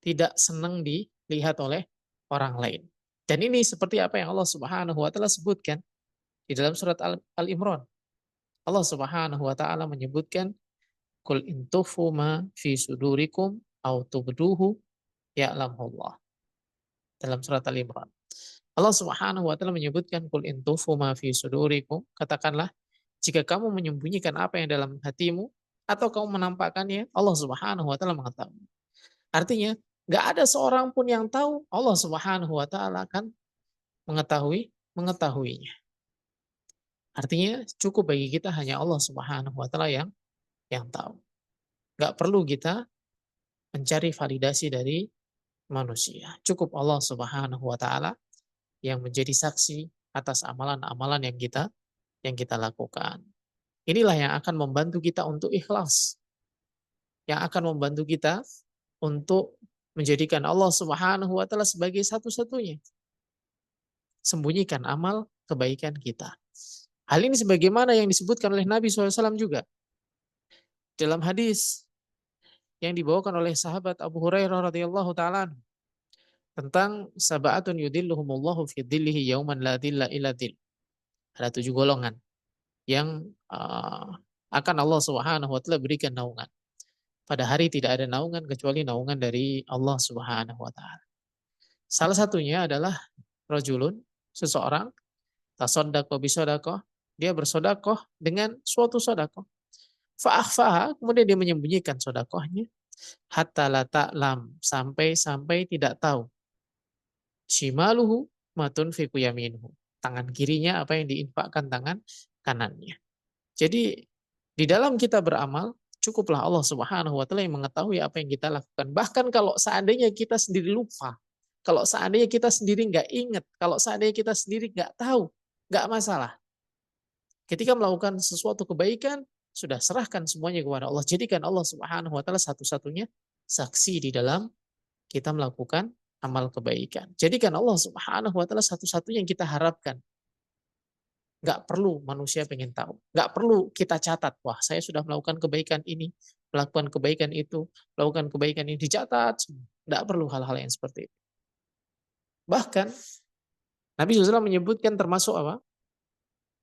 tidak senang dilihat oleh orang lain. Dan ini seperti apa yang Allah Subhanahu wa taala sebutkan di dalam surat Al-Imran. Allah Subhanahu wa taala menyebutkan, "Qul in tukhfu ma fi sudurikum aw tubduhu ya'lamullah." Dalam surat Al-Imran. Allah Subhanahu wa taala menyebutkan, "Qul in tukhfu ma fi sudurikum." Katakanlah, jika kamu menyembunyikan apa yang dalam hatimu atau kamu menampakkannya, Allah Subhanahu wa taala mengetahui. Artinya, nggak ada seorang pun yang tahu, Allah Subhanahu wa taala akan mengetahuinya. Artinya cukup bagi kita hanya Allah Subhanahu wa taala yang tahu. Nggak perlu kita mencari validasi dari manusia. Cukup Allah Subhanahu wa taala yang menjadi saksi atas amalan-amalan yang kita lakukan. Inilah yang akan membantu kita untuk ikhlas. Yang akan membantu kita untuk menjadikan Allah Subhanahu wa taala sebagai satu-satunya. Sembunyikan amal kebaikan kita. Hal ini sebagaimana yang disebutkan oleh Nabi SAW juga. Dalam hadis yang dibawakan oleh sahabat Abu Hurairah radhiyallahu taala tentang sab'atun yudilluhumullahu fi dhillihi yauman la dhilla illa dhill. Ada 7 golongan yang akan Allah Subhanahu wa taala berikan naungan. Pada hari tidak ada naungan kecuali naungan dari Allah Subhanahu wa taala. Salah satunya adalah rajulun, seseorang, tasaddaqa bisadaqah, dia bersedekah dengan suatu sedekah. Fa'akhfaha, kemudian dia menyembunyikan sedekahnya, hatta la ta'lam, sampai tidak tahu. Shimaluhu ma tunfiqu yaminuhu. Tangan kirinya apa yang diinfakkan tangan kanannya. Jadi di dalam kita beramal Cukuplah Allah Subhanahu wa taala yang mengetahui apa yang kita lakukan. Bahkan kalau seandainya kita sendiri lupa, kalau seandainya kita sendiri nggak ingat, kalau seandainya kita sendiri nggak tahu, nggak masalah. Ketika melakukan sesuatu kebaikan, sudah serahkan semuanya kepada Allah. Jadikan Allah Subhanahu wa taala satu-satunya saksi di dalam kita melakukan amal kebaikan. Jadikan Allah Subhanahu wa taala satu-satunya yang kita harapkan. Nggak perlu manusia pengen tahu. Nggak perlu kita catat. Wah, saya sudah melakukan kebaikan ini, melakukan kebaikan itu, melakukan kebaikan ini. Dicatat. Nggak perlu hal-hal yang seperti itu. Bahkan, Nabi SAW menyebutkan termasuk apa?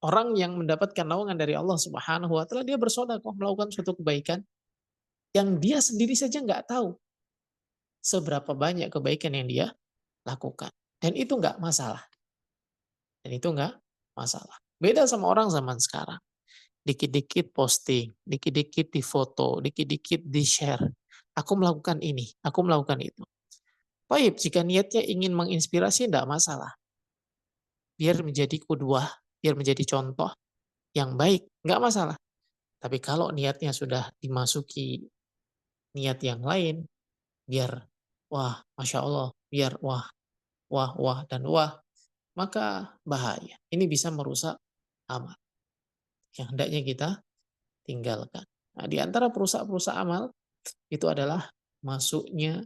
Orang yang mendapatkan naungan dari Allah Subhanahu wa taala, dia bersedekah melakukan suatu kebaikan yang dia sendiri saja nggak tahu seberapa banyak kebaikan yang dia lakukan. Dan itu nggak masalah. Dan itu nggak masalah. Beda sama orang zaman sekarang. Dikit-dikit posting, dikit-dikit difoto, dikit-dikit di-share. Aku melakukan ini, aku melakukan itu. Baik, jika niatnya ingin menginspirasi, tidak masalah. Biar menjadi kudwah, biar menjadi contoh yang baik, nggak masalah. Tapi kalau niatnya sudah dimasuki niat yang lain, biar wah, Masya Allah, biar wah, wah, wah, dan wah, maka bahaya. Ini bisa merusak amal yang hendaknya kita tinggalkan. Nah, di antara perusak-perusak amal itu adalah masuknya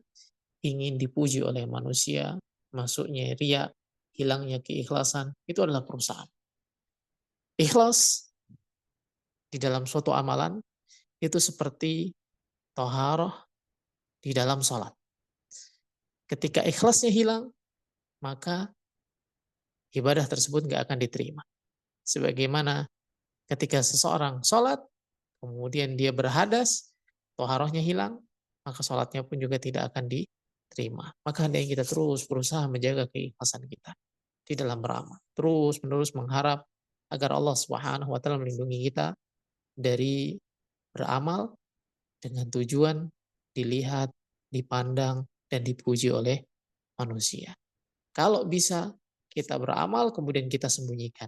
ingin dipuji oleh manusia, masuknya riya, hilangnya keikhlasan, itu adalah perusahaan. Ikhlas di dalam suatu amalan itu seperti toharoh di dalam sholat. Ketika ikhlasnya hilang, maka ibadah tersebut nggak akan diterima. Sebagaimana ketika seseorang sholat, kemudian dia berhadas, toharohnya hilang, maka sholatnya pun juga tidak akan diterima. Maka hendaknya kita terus berusaha menjaga keikhlasan kita di dalam beramal. Terus menerus mengharap agar Allah Subhanahu wa taala melindungi kita dari beramal dengan tujuan dilihat, dipandang, dan dipuji oleh manusia. Kalau bisa kita beramal kemudian kita sembunyikan.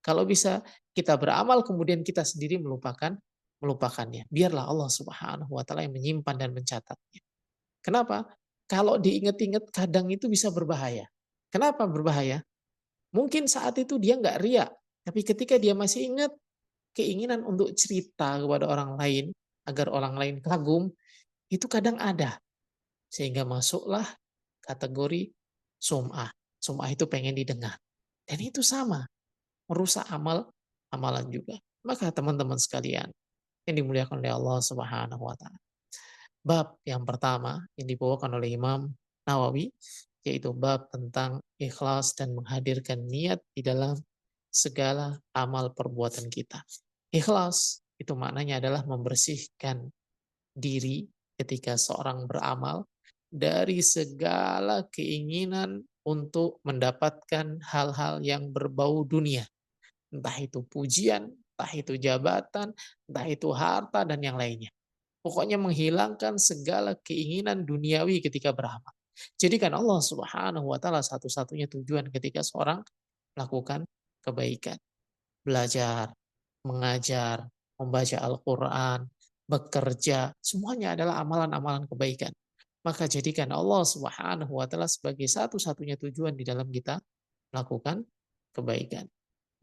Kalau bisa kita beramal kemudian kita sendiri melupakannya. Biarlah Allah Subhanahu wa taala yang menyimpan dan mencatatnya. Kenapa? Kalau diingat-ingat kadang itu bisa berbahaya. Kenapa berbahaya? Mungkin saat itu dia nggak riak, tapi ketika dia masih ingat keinginan untuk cerita kepada orang lain, agar orang lain kagum, itu kadang ada. Sehingga masuklah kategori sum'ah. Sum'ah itu pengen didengar. Dan itu sama, merusak amalan juga. Maka teman-teman sekalian, yang dimuliakan oleh Allah Subhanahu wa taala. Bab yang pertama yang dibawakan oleh Imam Nawawi, yaitu bab tentang ikhlas dan menghadirkan niat di dalam segala amal perbuatan kita. Ikhlas itu maknanya adalah membersihkan diri ketika seorang beramal dari segala keinginan untuk mendapatkan hal-hal yang berbau dunia. Entah itu pujian, entah itu jabatan, entah itu harta, dan yang lainnya. Pokoknya menghilangkan segala keinginan duniawi ketika beramal. Jadikan Allah Subhanahu wa taala satu-satunya tujuan ketika seorang melakukan kebaikan. Belajar, mengajar, membaca Al-Qur'an, bekerja, semuanya adalah amalan-amalan kebaikan. Maka jadikan Allah Subhanahu wa taala sebagai satu-satunya tujuan di dalam kita melakukan kebaikan.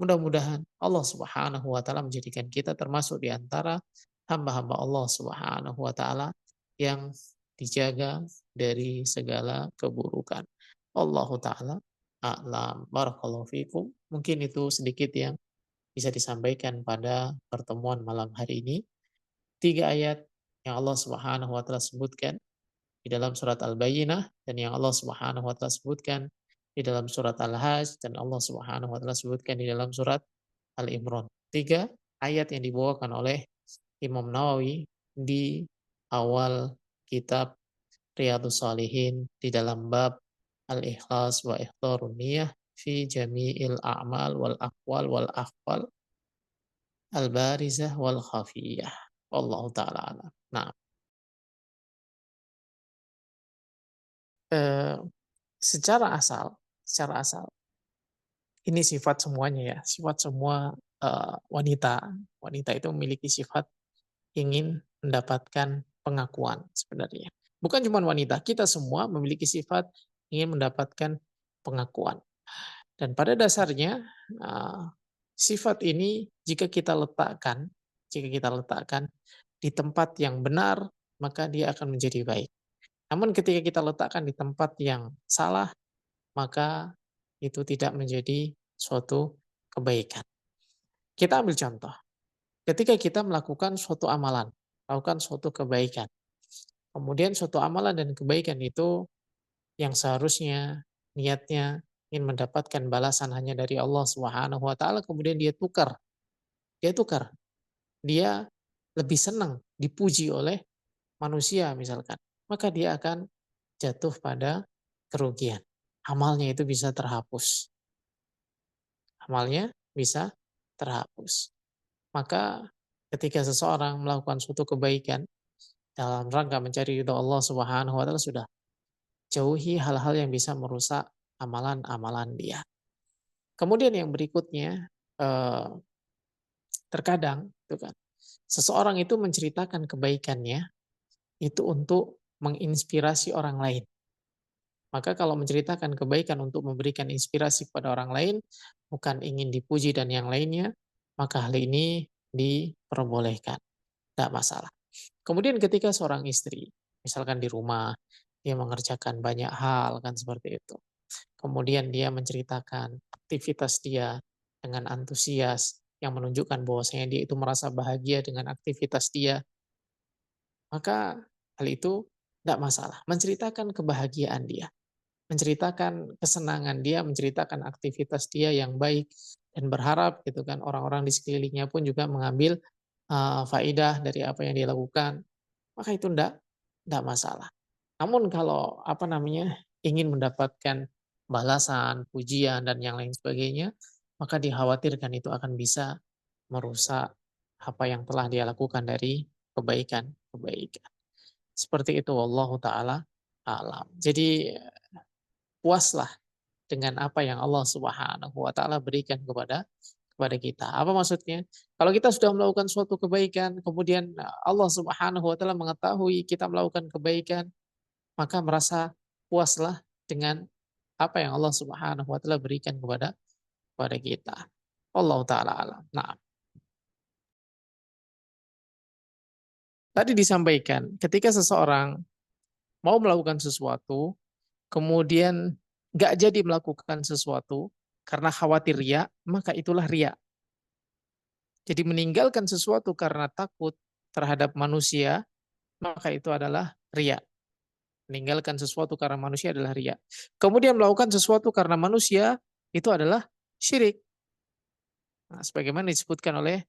Mudah-mudahan Allah Subhanahu wa taala menjadikan kita termasuk di antara hamba-hamba Allah Subhanahu wa taala yang dijaga dari segala keburukan. Allahu taala a'lam. Barakallahu fikum. Mungkin itu sedikit yang bisa disampaikan pada pertemuan malam hari ini. 3 ayat yang Allah Subhanahu wa taala sebutkan di dalam surat Al-Bayyinah dan yang Allah Subhanahu wa taala sebutkan di dalam surat Al-Hajj dan Allah Subhanahu wa taala sebutkan di dalam surat Al-Imran. 3 ayat yang dibawakan oleh Imam Nawawi di awal kitab Riyadhus Shalihin di dalam bab Al-Ikhlas wa Ihdharun Niyah fi jami'il a'mal wal aqwal wal ahwal al-barizah wal khafiyah. Wallahu taala alam. Nah, eh, secara asal ini sifat semuanya ya, sifat semua wanita. Wanita itu memiliki sifat ingin mendapatkan pengakuan sebenarnya. Bukan cuma wanita, kita semua memiliki sifat ingin mendapatkan pengakuan. Dan pada dasarnya sifat ini jika kita letakkan di tempat yang benar, maka dia akan menjadi baik. Namun ketika kita letakkan di tempat yang salah, maka itu tidak menjadi suatu kebaikan. Kita ambil contoh. Ketika kita melakukan suatu amalan, melakukan suatu kebaikan, kemudian suatu amalan dan kebaikan itu yang seharusnya niatnya ingin mendapatkan balasan hanya dari Allah Subhanahu wa taala, kemudian dia tukar. Dia lebih senang dipuji oleh manusia misalkan. Maka dia akan jatuh pada kerugian. Amalnya itu bisa terhapus. Amalnya bisa terhapus. Maka ketika seseorang melakukan suatu kebaikan dalam rangka mencari ridho Allah Subhanahu wa taala, sudah jauhi hal-hal yang bisa merusak amalan-amalan dia. Kemudian yang berikutnya, terkadang itu kan seseorang itu menceritakan kebaikannya itu untuk menginspirasi orang lain. Maka kalau menceritakan kebaikan untuk memberikan inspirasi kepada orang lain, bukan ingin dipuji dan yang lainnya, maka hal ini diperbolehkan, tidak masalah. Kemudian ketika seorang istri, misalkan di rumah, dia mengerjakan banyak hal, kan seperti itu. Kemudian dia menceritakan aktivitas dia dengan antusias, yang menunjukkan bahwasanya dia itu merasa bahagia dengan aktivitas dia, maka hal itu tidak masalah. Menceritakan kebahagiaan dia, menceritakan kesenangan dia, menceritakan aktivitas dia yang baik, dan berharap gitu kan orang-orang di sekelilingnya pun juga mengambil faidah dari apa yang dia lakukan, maka itu enggak masalah. Namun kalau apa namanya ingin mendapatkan balasan, pujian dan yang lain sebagainya, maka dikhawatirkan itu akan bisa merusak apa yang telah dia lakukan dari kebaikan-kebaikan. Seperti itu, wallahu taala alam. Jadi puaslah dengan apa yang Allah Subhanahu wa taala berikan kepada kita. Apa maksudnya? Kalau kita sudah melakukan suatu kebaikan, kemudian Allah Subhanahu wa taala mengetahui kita melakukan kebaikan, maka merasa puaslah dengan apa yang Allah Subhanahu wa taala berikan kepada kita. Allah taala alam. Nah, tadi disampaikan ketika seseorang mau melakukan sesuatu, kemudian nggak jadi melakukan sesuatu karena khawatir ria, maka itulah ria. Jadi meninggalkan sesuatu karena takut terhadap manusia, maka itu adalah ria. Meninggalkan sesuatu karena manusia adalah ria. Kemudian melakukan sesuatu karena manusia, itu adalah syirik. Nah, sebagaimana disebutkan oleh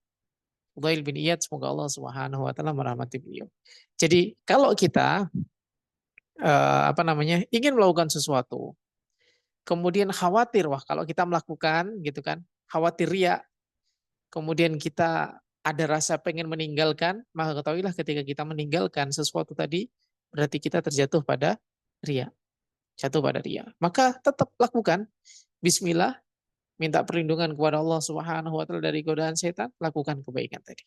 Fudail bin Iyad, semoga Allah Subhanahu wa taala merahmati beliau. Jadi kalau kita ingin melakukan sesuatu, kemudian khawatir, wah kalau kita melakukan gitu kan, khawatir ria, kemudian kita ada rasa pengen meninggalkan, maka ketahuilah ketika kita meninggalkan sesuatu tadi, berarti kita terjatuh pada ria. Jatuh pada ria. Maka tetap lakukan. Bismillah, minta perlindungan kepada Allah Subhanahu wa taala dari godaan setan, lakukan kebaikan tadi.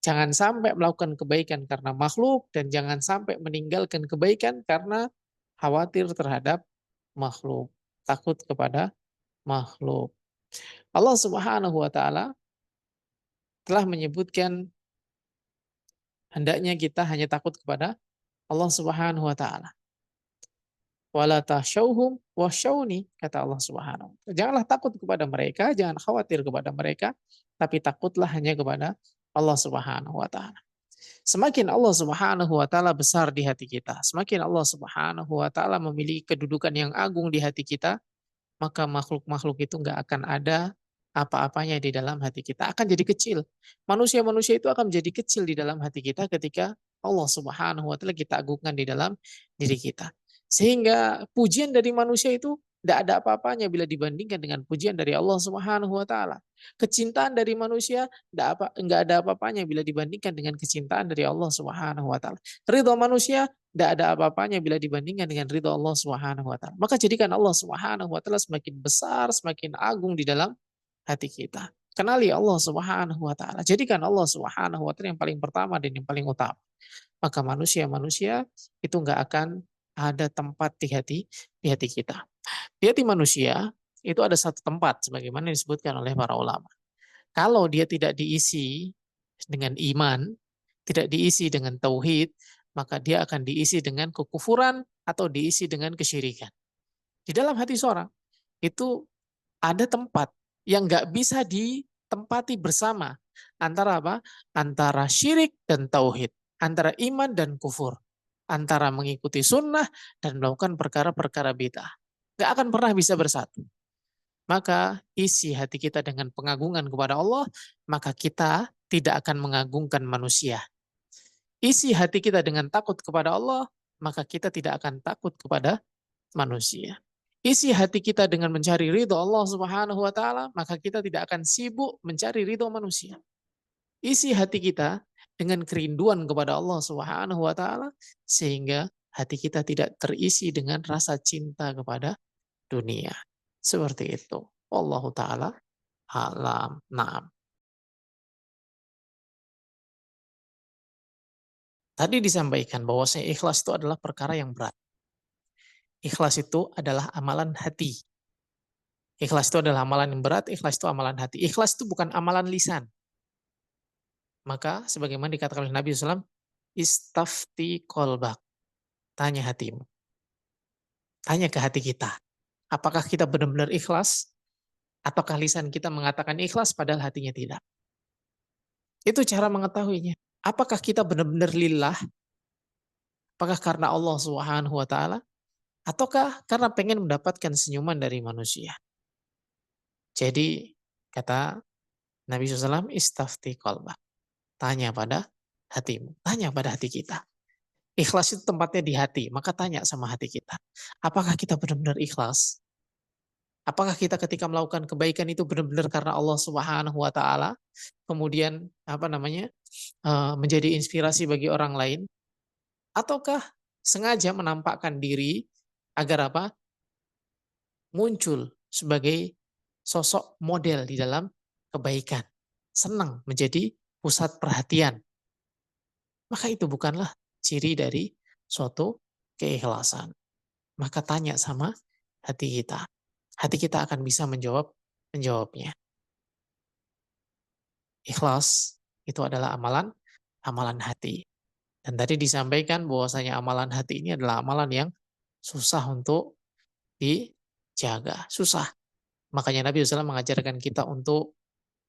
Jangan sampai melakukan kebaikan karena makhluk, dan jangan sampai meninggalkan kebaikan karena khawatir terhadap makhluk, takut kepada makhluk. Allah Subhanahu wa taala telah menyebutkan hendaknya kita hanya takut kepada Allah Subhanahu wa taala. Wala takhshawhum wakhshawni, kata Allah Subhanahu wa taala. Janganlah takut kepada mereka, jangan khawatir kepada mereka, tapi takutlah hanya kepada Allah Subhanahu wa taala. Semakin Allah Subhanahu wa taala besar di hati kita, semakin Allah Subhanahu wa taala memiliki kedudukan yang agung di hati kita, maka makhluk-makhluk itu nggak akan ada apa-apanya di dalam hati kita, akan jadi kecil. Manusia-manusia itu akan menjadi kecil di dalam hati kita ketika Allah Subhanahu wa taala kita agungkan di dalam diri kita. Sehingga pujian dari manusia itu tidak ada apa-apanya bila dibandingkan dengan pujian dari Allah Subhanahu wa taala. Kecintaan dari manusia enggak ada apa-apanya bila dibandingkan dengan kecintaan dari Allah Subhanahu wa taala. Ridho manusia tidak ada apa-apanya bila dibandingkan dengan ridho Allah Subhanahu wa taala. Maka jadikan Allah Subhanahu wa taala semakin besar, semakin agung di dalam hati kita. Kenali Allah Subhanahu wa taala. Jadikan Allah Subhanahu wa taala yang paling pertama dan yang paling utama. Maka manusia-manusia itu nggak akan ada tempat di hati kita. Di hati manusia itu ada satu tempat sebagaimana disebutkan oleh para ulama. Kalau dia tidak diisi dengan iman, tidak diisi dengan tauhid, maka dia akan diisi dengan kekufuran atau diisi dengan kesyirikan. Di dalam hati seorang itu ada tempat yang nggak bisa ditempati bersama antara apa? Antara syirik dan tauhid, antara iman dan kufur, antara mengikuti sunnah dan melakukan perkara-perkara bid'ah. Nggak akan pernah bisa bersatu. Maka isi hati kita dengan pengagungan kepada Allah, maka kita tidak akan mengagungkan manusia. Isi hati kita dengan takut kepada Allah, maka kita tidak akan takut kepada manusia. Isi hati kita dengan mencari ridho Allah Subhanahu wa taala, maka kita tidak akan sibuk mencari ridho manusia. Isi hati kita dengan kerinduan kepada Allah Subhanahu wa taala sehingga hati kita tidak terisi dengan rasa cinta kepada dunia. Seperti itu. Wallahu taala alam. Naam. Tadi disampaikan bahwasanya ikhlas itu adalah perkara yang berat. Ikhlas itu adalah amalan hati. Ikhlas itu adalah amalan yang berat, ikhlas itu amalan hati. Ikhlas itu bukan amalan lisan. Maka sebagaimana dikatakan oleh Nabi SAW, istafti kolbak. Tanya hatimu. Tanya ke hati kita. Apakah kita benar-benar ikhlas? Ataukah lisan kita mengatakan ikhlas padahal hatinya tidak? Itu cara mengetahuinya. Apakah kita benar-benar lillah? Apakah karena Allah Subhanahu wa taala ataukah karena pengen mendapatkan senyuman dari manusia? Jadi kata Nabi SAW, istafti qalbak. Tanya pada hatimu, tanya pada hati kita. Ikhlas itu tempatnya di hati, maka tanya sama hati kita. Apakah kita benar-benar ikhlas? Apakah kita ketika melakukan kebaikan itu benar-benar karena Allah Subhanahu wa taala? Kemudian menjadi inspirasi bagi orang lain ataukah sengaja menampakkan diri agar apa? Muncul sebagai sosok model di dalam kebaikan. Senang menjadi pusat perhatian. Maka itu bukanlah ciri dari suatu keikhlasan. Maka tanya sama hati kita. Hati kita akan bisa menjawabnya. Ikhlas itu adalah amalan hati. Dan tadi disampaikan bahwasanya amalan hati ini adalah amalan yang susah untuk dijaga, susah. Makanya Nabi SAW mengajarkan kita untuk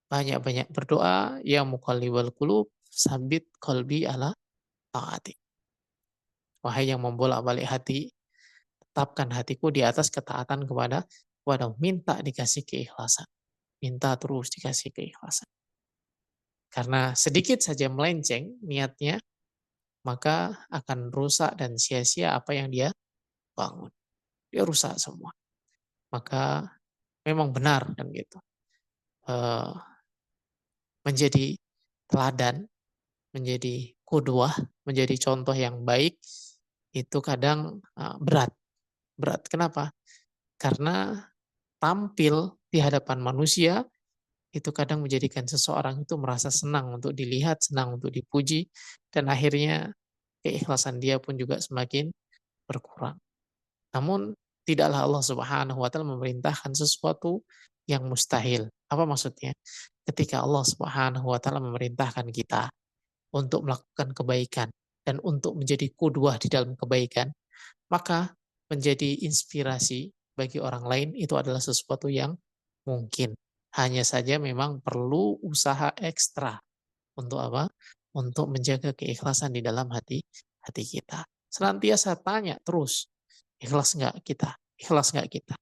banyak-banyak berdoa, ya muqallibal qulub, sabit qalbi ala taati. Wahai yang membolak-balik hati, tetapkan hatiku di atas ketaatan kepada minta dikasih keikhlasan. Minta terus dikasih keikhlasan. Karena sedikit saja melenceng niatnya, maka akan rusak dan sia-sia apa yang dia bangun. Dia rusak semua. Maka memang benar kan gitu. Menjadi teladan, menjadi qudwah, menjadi contoh yang baik itu kadang berat. Berat. Kenapa? Karena tampil di hadapan manusia itu kadang menjadikan seseorang itu merasa senang untuk dilihat, senang untuk dipuji, dan akhirnya keikhlasan dia pun juga semakin berkurang. Namun tidaklah Allah Subhanahu wa taala memerintahkan sesuatu yang mustahil. Apa maksudnya? Ketika Allah Subhanahu wa taala memerintahkan kita untuk melakukan kebaikan dan untuk menjadi qudwah di dalam kebaikan, maka menjadi inspirasi bagi orang lain itu adalah sesuatu yang mungkin. Hanya saja memang perlu usaha ekstra untuk apa? Untuk menjaga keikhlasan di dalam hati kita. Senantiasa tanya terus, ikhlas nggak kita? Ikhlas nggak kita?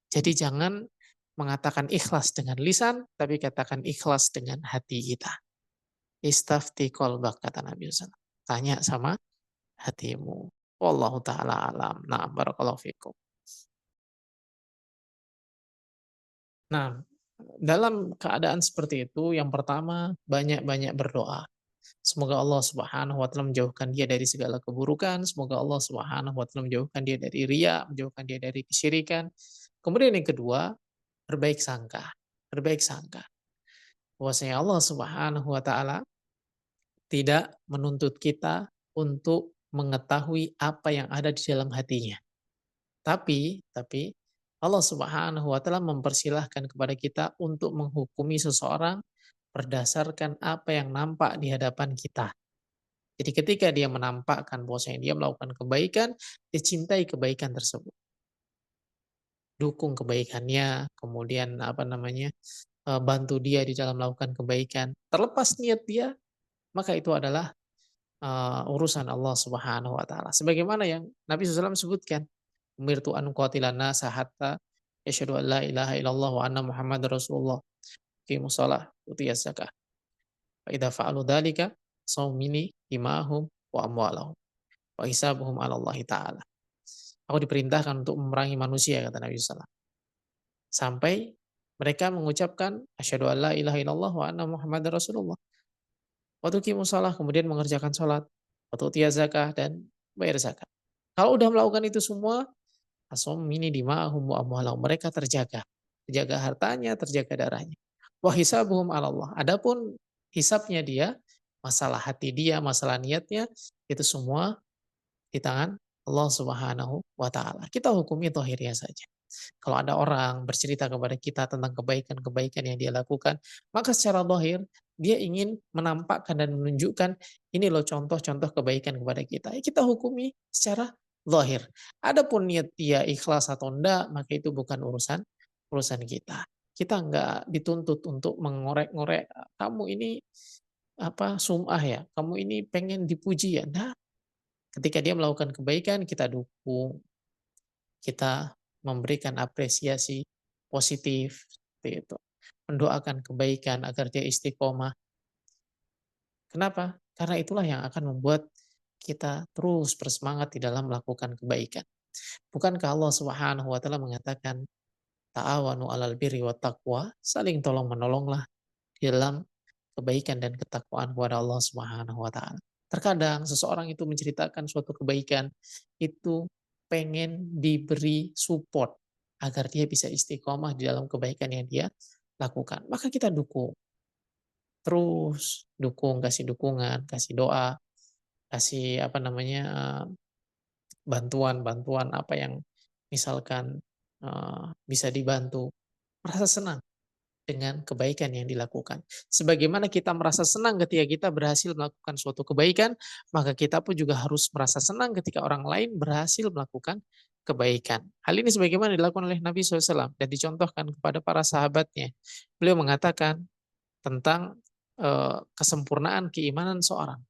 Jadi jangan mengatakan ikhlas dengan lisan, tapi katakan ikhlas dengan hati kita. Istafti qalbak, kata Nabi SAW. Tanya sama hatimu. Wallahu ta'ala alam. Nah, barakallahu fikum. Nah, dalam keadaan seperti itu, yang pertama banyak-banyak berdoa. Semoga Allah Subhanahu wa taala menjauhkan dia dari segala keburukan, semoga Allah Subhanahu wa taala menjauhkan dia dari riya, menjauhkan dia dari kesyirikan. Kemudian yang kedua, berbaik sangka. Berbaik sangka. bahwasanya Allah Subhanahu wa taala tidak menuntut kita untuk mengetahui apa yang ada di dalam hatinya. Tapi Allah Subhanahu wa taala mempersilahkan kepada kita untuk menghukumi seseorang berdasarkan apa yang nampak di hadapan kita. Jadi ketika dia menampakkan bahwasanya dia melakukan kebaikan, dicintai kebaikan tersebut. Dukung kebaikannya, kemudian apa namanya, bantu dia di dalam melakukan kebaikan. Terlepas niat dia, maka itu adalah urusan Allah Subhanahu wa taala. Sebagaimana yang Nabi SAW sebutkan, "Umirtu an uqatilan nasa hatta yashhadu an la ilaha illallah wa anna Muhammadar Rasulullah, yuqimus shalah, wa yutiyaz zakah. Fa idza fa'alu dzalika shaumini dimahum wa amwalahum wa hisabuhum 'ala Allah taala." Aku diperintahkan untuk memerangi manusia, kata Nabi SAW. Sampai mereka mengucapkan asyhadu an la ilaha illallah wa anna Muhammadar Rasulullah. Wa tuqimus shalah, kemudian mengerjakan salat, wa tu'tiyaz zakah, dan bayar zakat. Kalau udah melakukan itu semua, asomini dima'ahum wa amwalahum, mereka terjaga. Terjaga hartanya, terjaga darahnya. Wa hisabuhum 'ala Allah. Adapun hisabnya dia, masalah hati dia, masalah niatnya, itu semua di tangan Allah Subhanahu wa taala. Kita hukumi zahirnya saja. Kalau ada orang bercerita kepada kita tentang kebaikan-kebaikan yang dia lakukan, maka secara zahir dia ingin menampakkan dan menunjukkan ini loh contoh-contoh kebaikan kepada kita. Ya, kita hukumi secara zahir. Adapun niat dia ikhlas atau enggak, maka itu bukan urusan urusan kita. Kita enggak dituntut untuk mengorek-ngorek, kamu ini apa sum'ah ya, kamu ini pengen dipuji ya. Nah, ketika dia melakukan kebaikan, kita dukung, kita memberikan apresiasi positif, seperti itu. Mendoakan kebaikan agar dia istiqomah. Kenapa? Karena itulah yang akan membuat kita terus bersemangat di dalam melakukan kebaikan. Bukankah Allah Subhanahu wa taala mengatakan, "Ta'awanu 'alal birri wat taqwa", saling tolong-menolonglah di dalam kebaikan dan ketakwaan kepada Allah Subhanahu wa taala. Terkadang seseorang itu menceritakan suatu kebaikan, itu pengen diberi support agar dia bisa istiqomah di dalam kebaikan yang dia lakukan. Maka kita dukung, terus dukung, kasih dukungan, kasih doa, kasih apa namanya, bantuan-bantuan apa yang misalkan bisa dibantu, merasa senang dengan kebaikan yang dilakukan. Sebagaimana kita merasa senang ketika kita berhasil melakukan suatu kebaikan, maka kita pun juga harus merasa senang ketika orang lain berhasil melakukan kebaikan. Hal ini sebagaimana dilakukan oleh Nabi SAW dan dicontohkan kepada para sahabatnya. Beliau mengatakan tentang kesempurnaan keimanan seorang.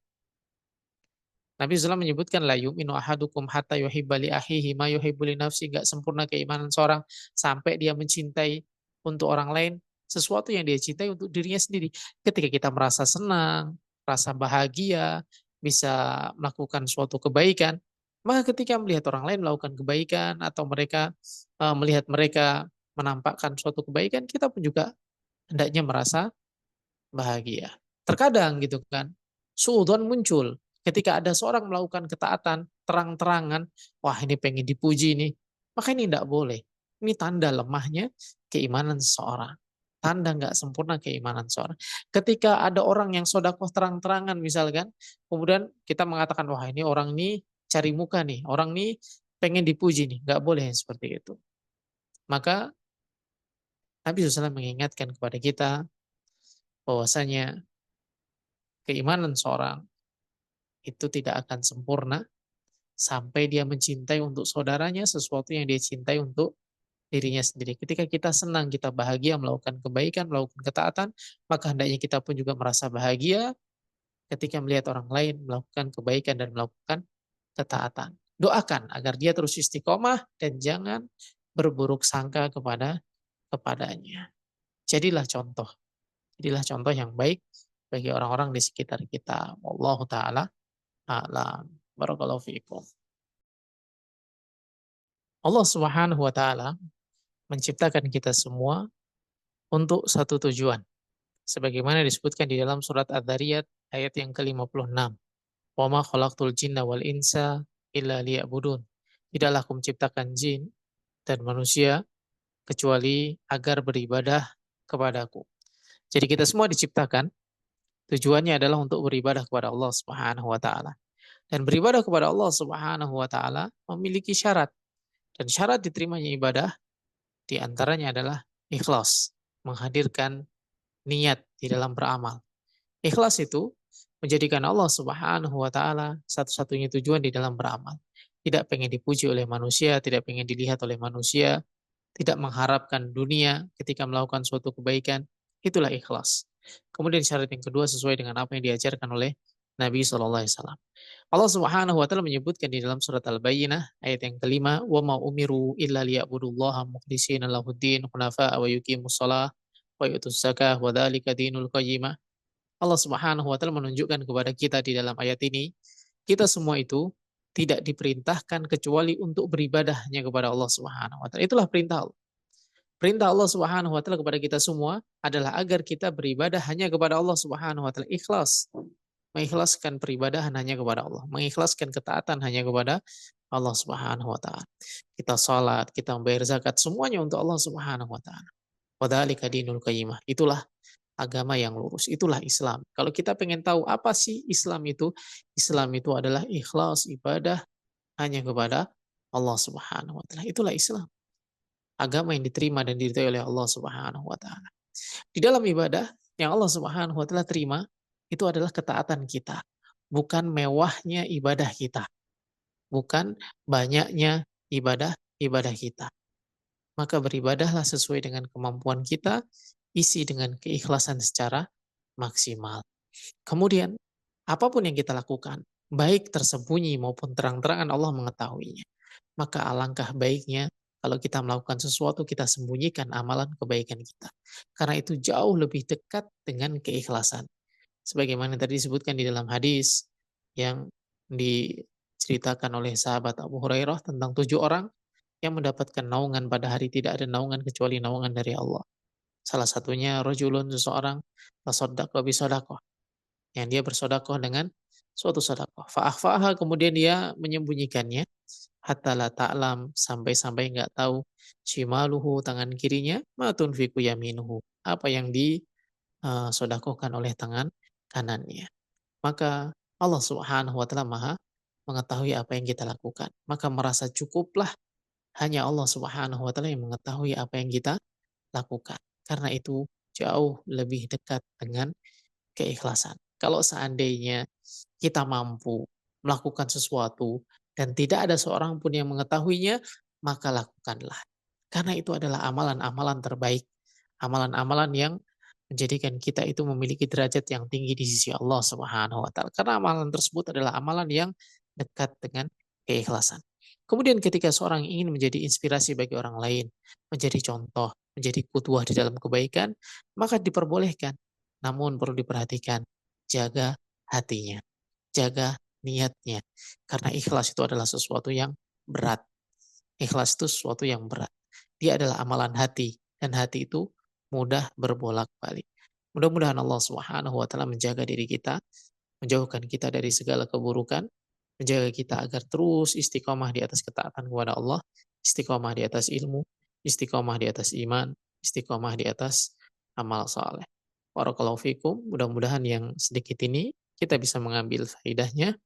Nabi SAW menyebutkan la yu'minu ahadukum hatta yuhibba li akhihi ma yuhibbu li nafsi, enggak sempurna keimanan seorang sampai dia mencintai untuk orang lain sesuatu yang dia cintai untuk dirinya sendiri. Ketika kita merasa senang, rasa bahagia, bisa melakukan suatu kebaikan, maka ketika melihat orang lain melakukan kebaikan atau mereka melihat mereka menampakkan suatu kebaikan, kita pun juga hendaknya merasa bahagia. Terkadang gitu kan, suudzon muncul ketika ada seorang melakukan ketaatan terang-terangan, wah ini pengen dipuji nih, maka ini tidak boleh. Ini tanda lemahnya keimanan seseorang. Tanda nggak sempurna keimanan seseorang. Ketika ada orang yang sodakoh terang-terangan misalkan, kemudian kita mengatakan, wah ini orang ini cari muka nih, orang ini pengen dipuji nih, nggak boleh yang seperti itu. Maka Nabi SAW mengingatkan kepada kita bahwasanya keimanan seorang itu tidak akan sempurna sampai dia mencintai untuk saudaranya sesuatu yang dia cintai untuk dirinya sendiri. Ketika kita senang, kita bahagia melakukan kebaikan, melakukan ketaatan, maka hendaknya kita pun juga merasa bahagia ketika melihat orang lain melakukan kebaikan dan melakukan ketaatan. Doakan agar dia terus istiqomah dan jangan berburuk sangka kepadanya. Jadilah contoh. Jadilah contoh yang baik bagi orang-orang di sekitar kita. Wallahu taala a'lam. Barakallahu fiikum. Allah Subhanahu wa taala menciptakan kita semua untuk satu tujuan. Sebagaimana disebutkan di dalam surat Adz-Dzariyat ayat yang ke-56. Wa ma khalaqtul jinna wal insa illa liya'budun. Tidaklah aku menciptakan jin dan manusia kecuali agar beribadah kepadaku. Jadi kita semua diciptakan tujuannya adalah untuk beribadah kepada Allah Subhanahu wa taala. Dan beribadah kepada Allah Subhanahu wa taala memiliki syarat. Dan syarat diterimanya ibadah di antaranya adalah ikhlas, menghadirkan niat di dalam beramal. Ikhlas itu menjadikan Allah Subhanahu wa taala satu-satunya tujuan di dalam beramal. Tidak pengen dipuji oleh manusia, tidak pengen dilihat oleh manusia, tidak mengharapkan dunia ketika melakukan suatu kebaikan. Itulah ikhlas. Kemudian syarat yang kedua sesuai dengan apa yang diajarkan oleh Nabi SAW. Allah Subhanahu wa taala menyebutkan di dalam surat Al-Bayyinah ayat yang kelima, "Wa ma umiru illa liya'budullaha mukhlishina lahuddin hunafa'a wa yuqimus shalah wa yutuz zakah wa dzalika dinul qayyimah." Allah Subhanahu wa taala menunjukkan kepada kita di dalam ayat ini, kita semua itu tidak diperintahkan kecuali untuk beribadah hanya kepada Allah Subhanahu wa taala. Itulah perintah Allah. Perintah Allah Subhanahu wa taala kepada kita semua adalah agar kita beribadah hanya kepada Allah Subhanahu wa taala, ikhlas. Mengikhlaskan peribadahan hanya kepada Allah, mengikhlaskan ketaatan hanya kepada Allah Subhanahu wa taala. Kita salat, kita membayar zakat, semuanya untuk Allah Subhanahu wa taala. Wadzalika dinul qayyimah. Itulah agama yang lurus, itulah Islam. Kalau kita pengen tahu apa sih Islam itu? Islam itu adalah ikhlas ibadah hanya kepada Allah Subhanahu wa taala. Itulah Islam. Agama yang diterima dan diridhai oleh Allah Subhanahu wa taala. Di dalam ibadah yang Allah Subhanahu wa taala terima itu adalah ketaatan kita, bukan mewahnya ibadah kita, bukan banyaknya ibadah kita. Maka beribadahlah sesuai dengan kemampuan kita, isi dengan keikhlasan secara maksimal. Kemudian, apapun yang kita lakukan, baik tersembunyi maupun terang-terangan Allah mengetahuinya. Maka alangkah baiknya kalau kita melakukan sesuatu, kita sembunyikan amalan kebaikan kita. Karena itu jauh lebih dekat dengan keikhlasan. Sebagaimana tadi disebutkan di dalam hadis yang diceritakan oleh sahabat Abu Hurairah tentang 7 orang yang mendapatkan naungan pada hari tidak ada naungan kecuali naungan dari Allah. Salah satunya rajulun, seseorang, tasaddaqa bisadaqah, yang dia bersedekah dengan suatu sedekah. Fa'akhfaha, kemudian dia menyembunyikannya, hatta la ta'lam, sampai-sampai enggak tahu shimaluhu, tangan kirinya, ma tunfiqu yaminuhu, apa yang disedekahkan oleh tangan kanannya. Maka Allah Subhanahu wa taala Maha mengetahui apa yang kita lakukan. Maka merasa cukuplah hanya Allah Subhanahu wa taala yang mengetahui apa yang kita lakukan. Karena itu jauh lebih dekat dengan keikhlasan. Kalau seandainya kita mampu melakukan sesuatu dan tidak ada seorang pun yang mengetahuinya, maka lakukanlah. Karena itu adalah amalan-amalan terbaik, amalan-amalan yang menjadikan kita itu memiliki derajat yang tinggi di sisi Allah Subhanahu wa taala. Karena amalan tersebut adalah amalan yang dekat dengan keikhlasan. Kemudian ketika seorang ingin menjadi inspirasi bagi orang lain, menjadi contoh, menjadi kutuah di dalam kebaikan, maka diperbolehkan. Namun perlu diperhatikan, jaga hatinya, jaga niatnya. Karena ikhlas itu adalah sesuatu yang berat. Ikhlas itu sesuatu yang berat. Dia adalah amalan hati, dan hati itu mudah berbolak-balik. Mudah-mudahan Allah Subhanahu wa taala menjaga diri kita, menjauhkan kita dari segala keburukan, menjaga kita agar terus istiqomah di atas ketaatan kepada Allah, istiqomah di atas ilmu, istiqomah di atas iman, istiqomah di atas amal saleh. Barakallahu fikum. Mudah-mudahan yang sedikit ini kita bisa mengambil faedahnya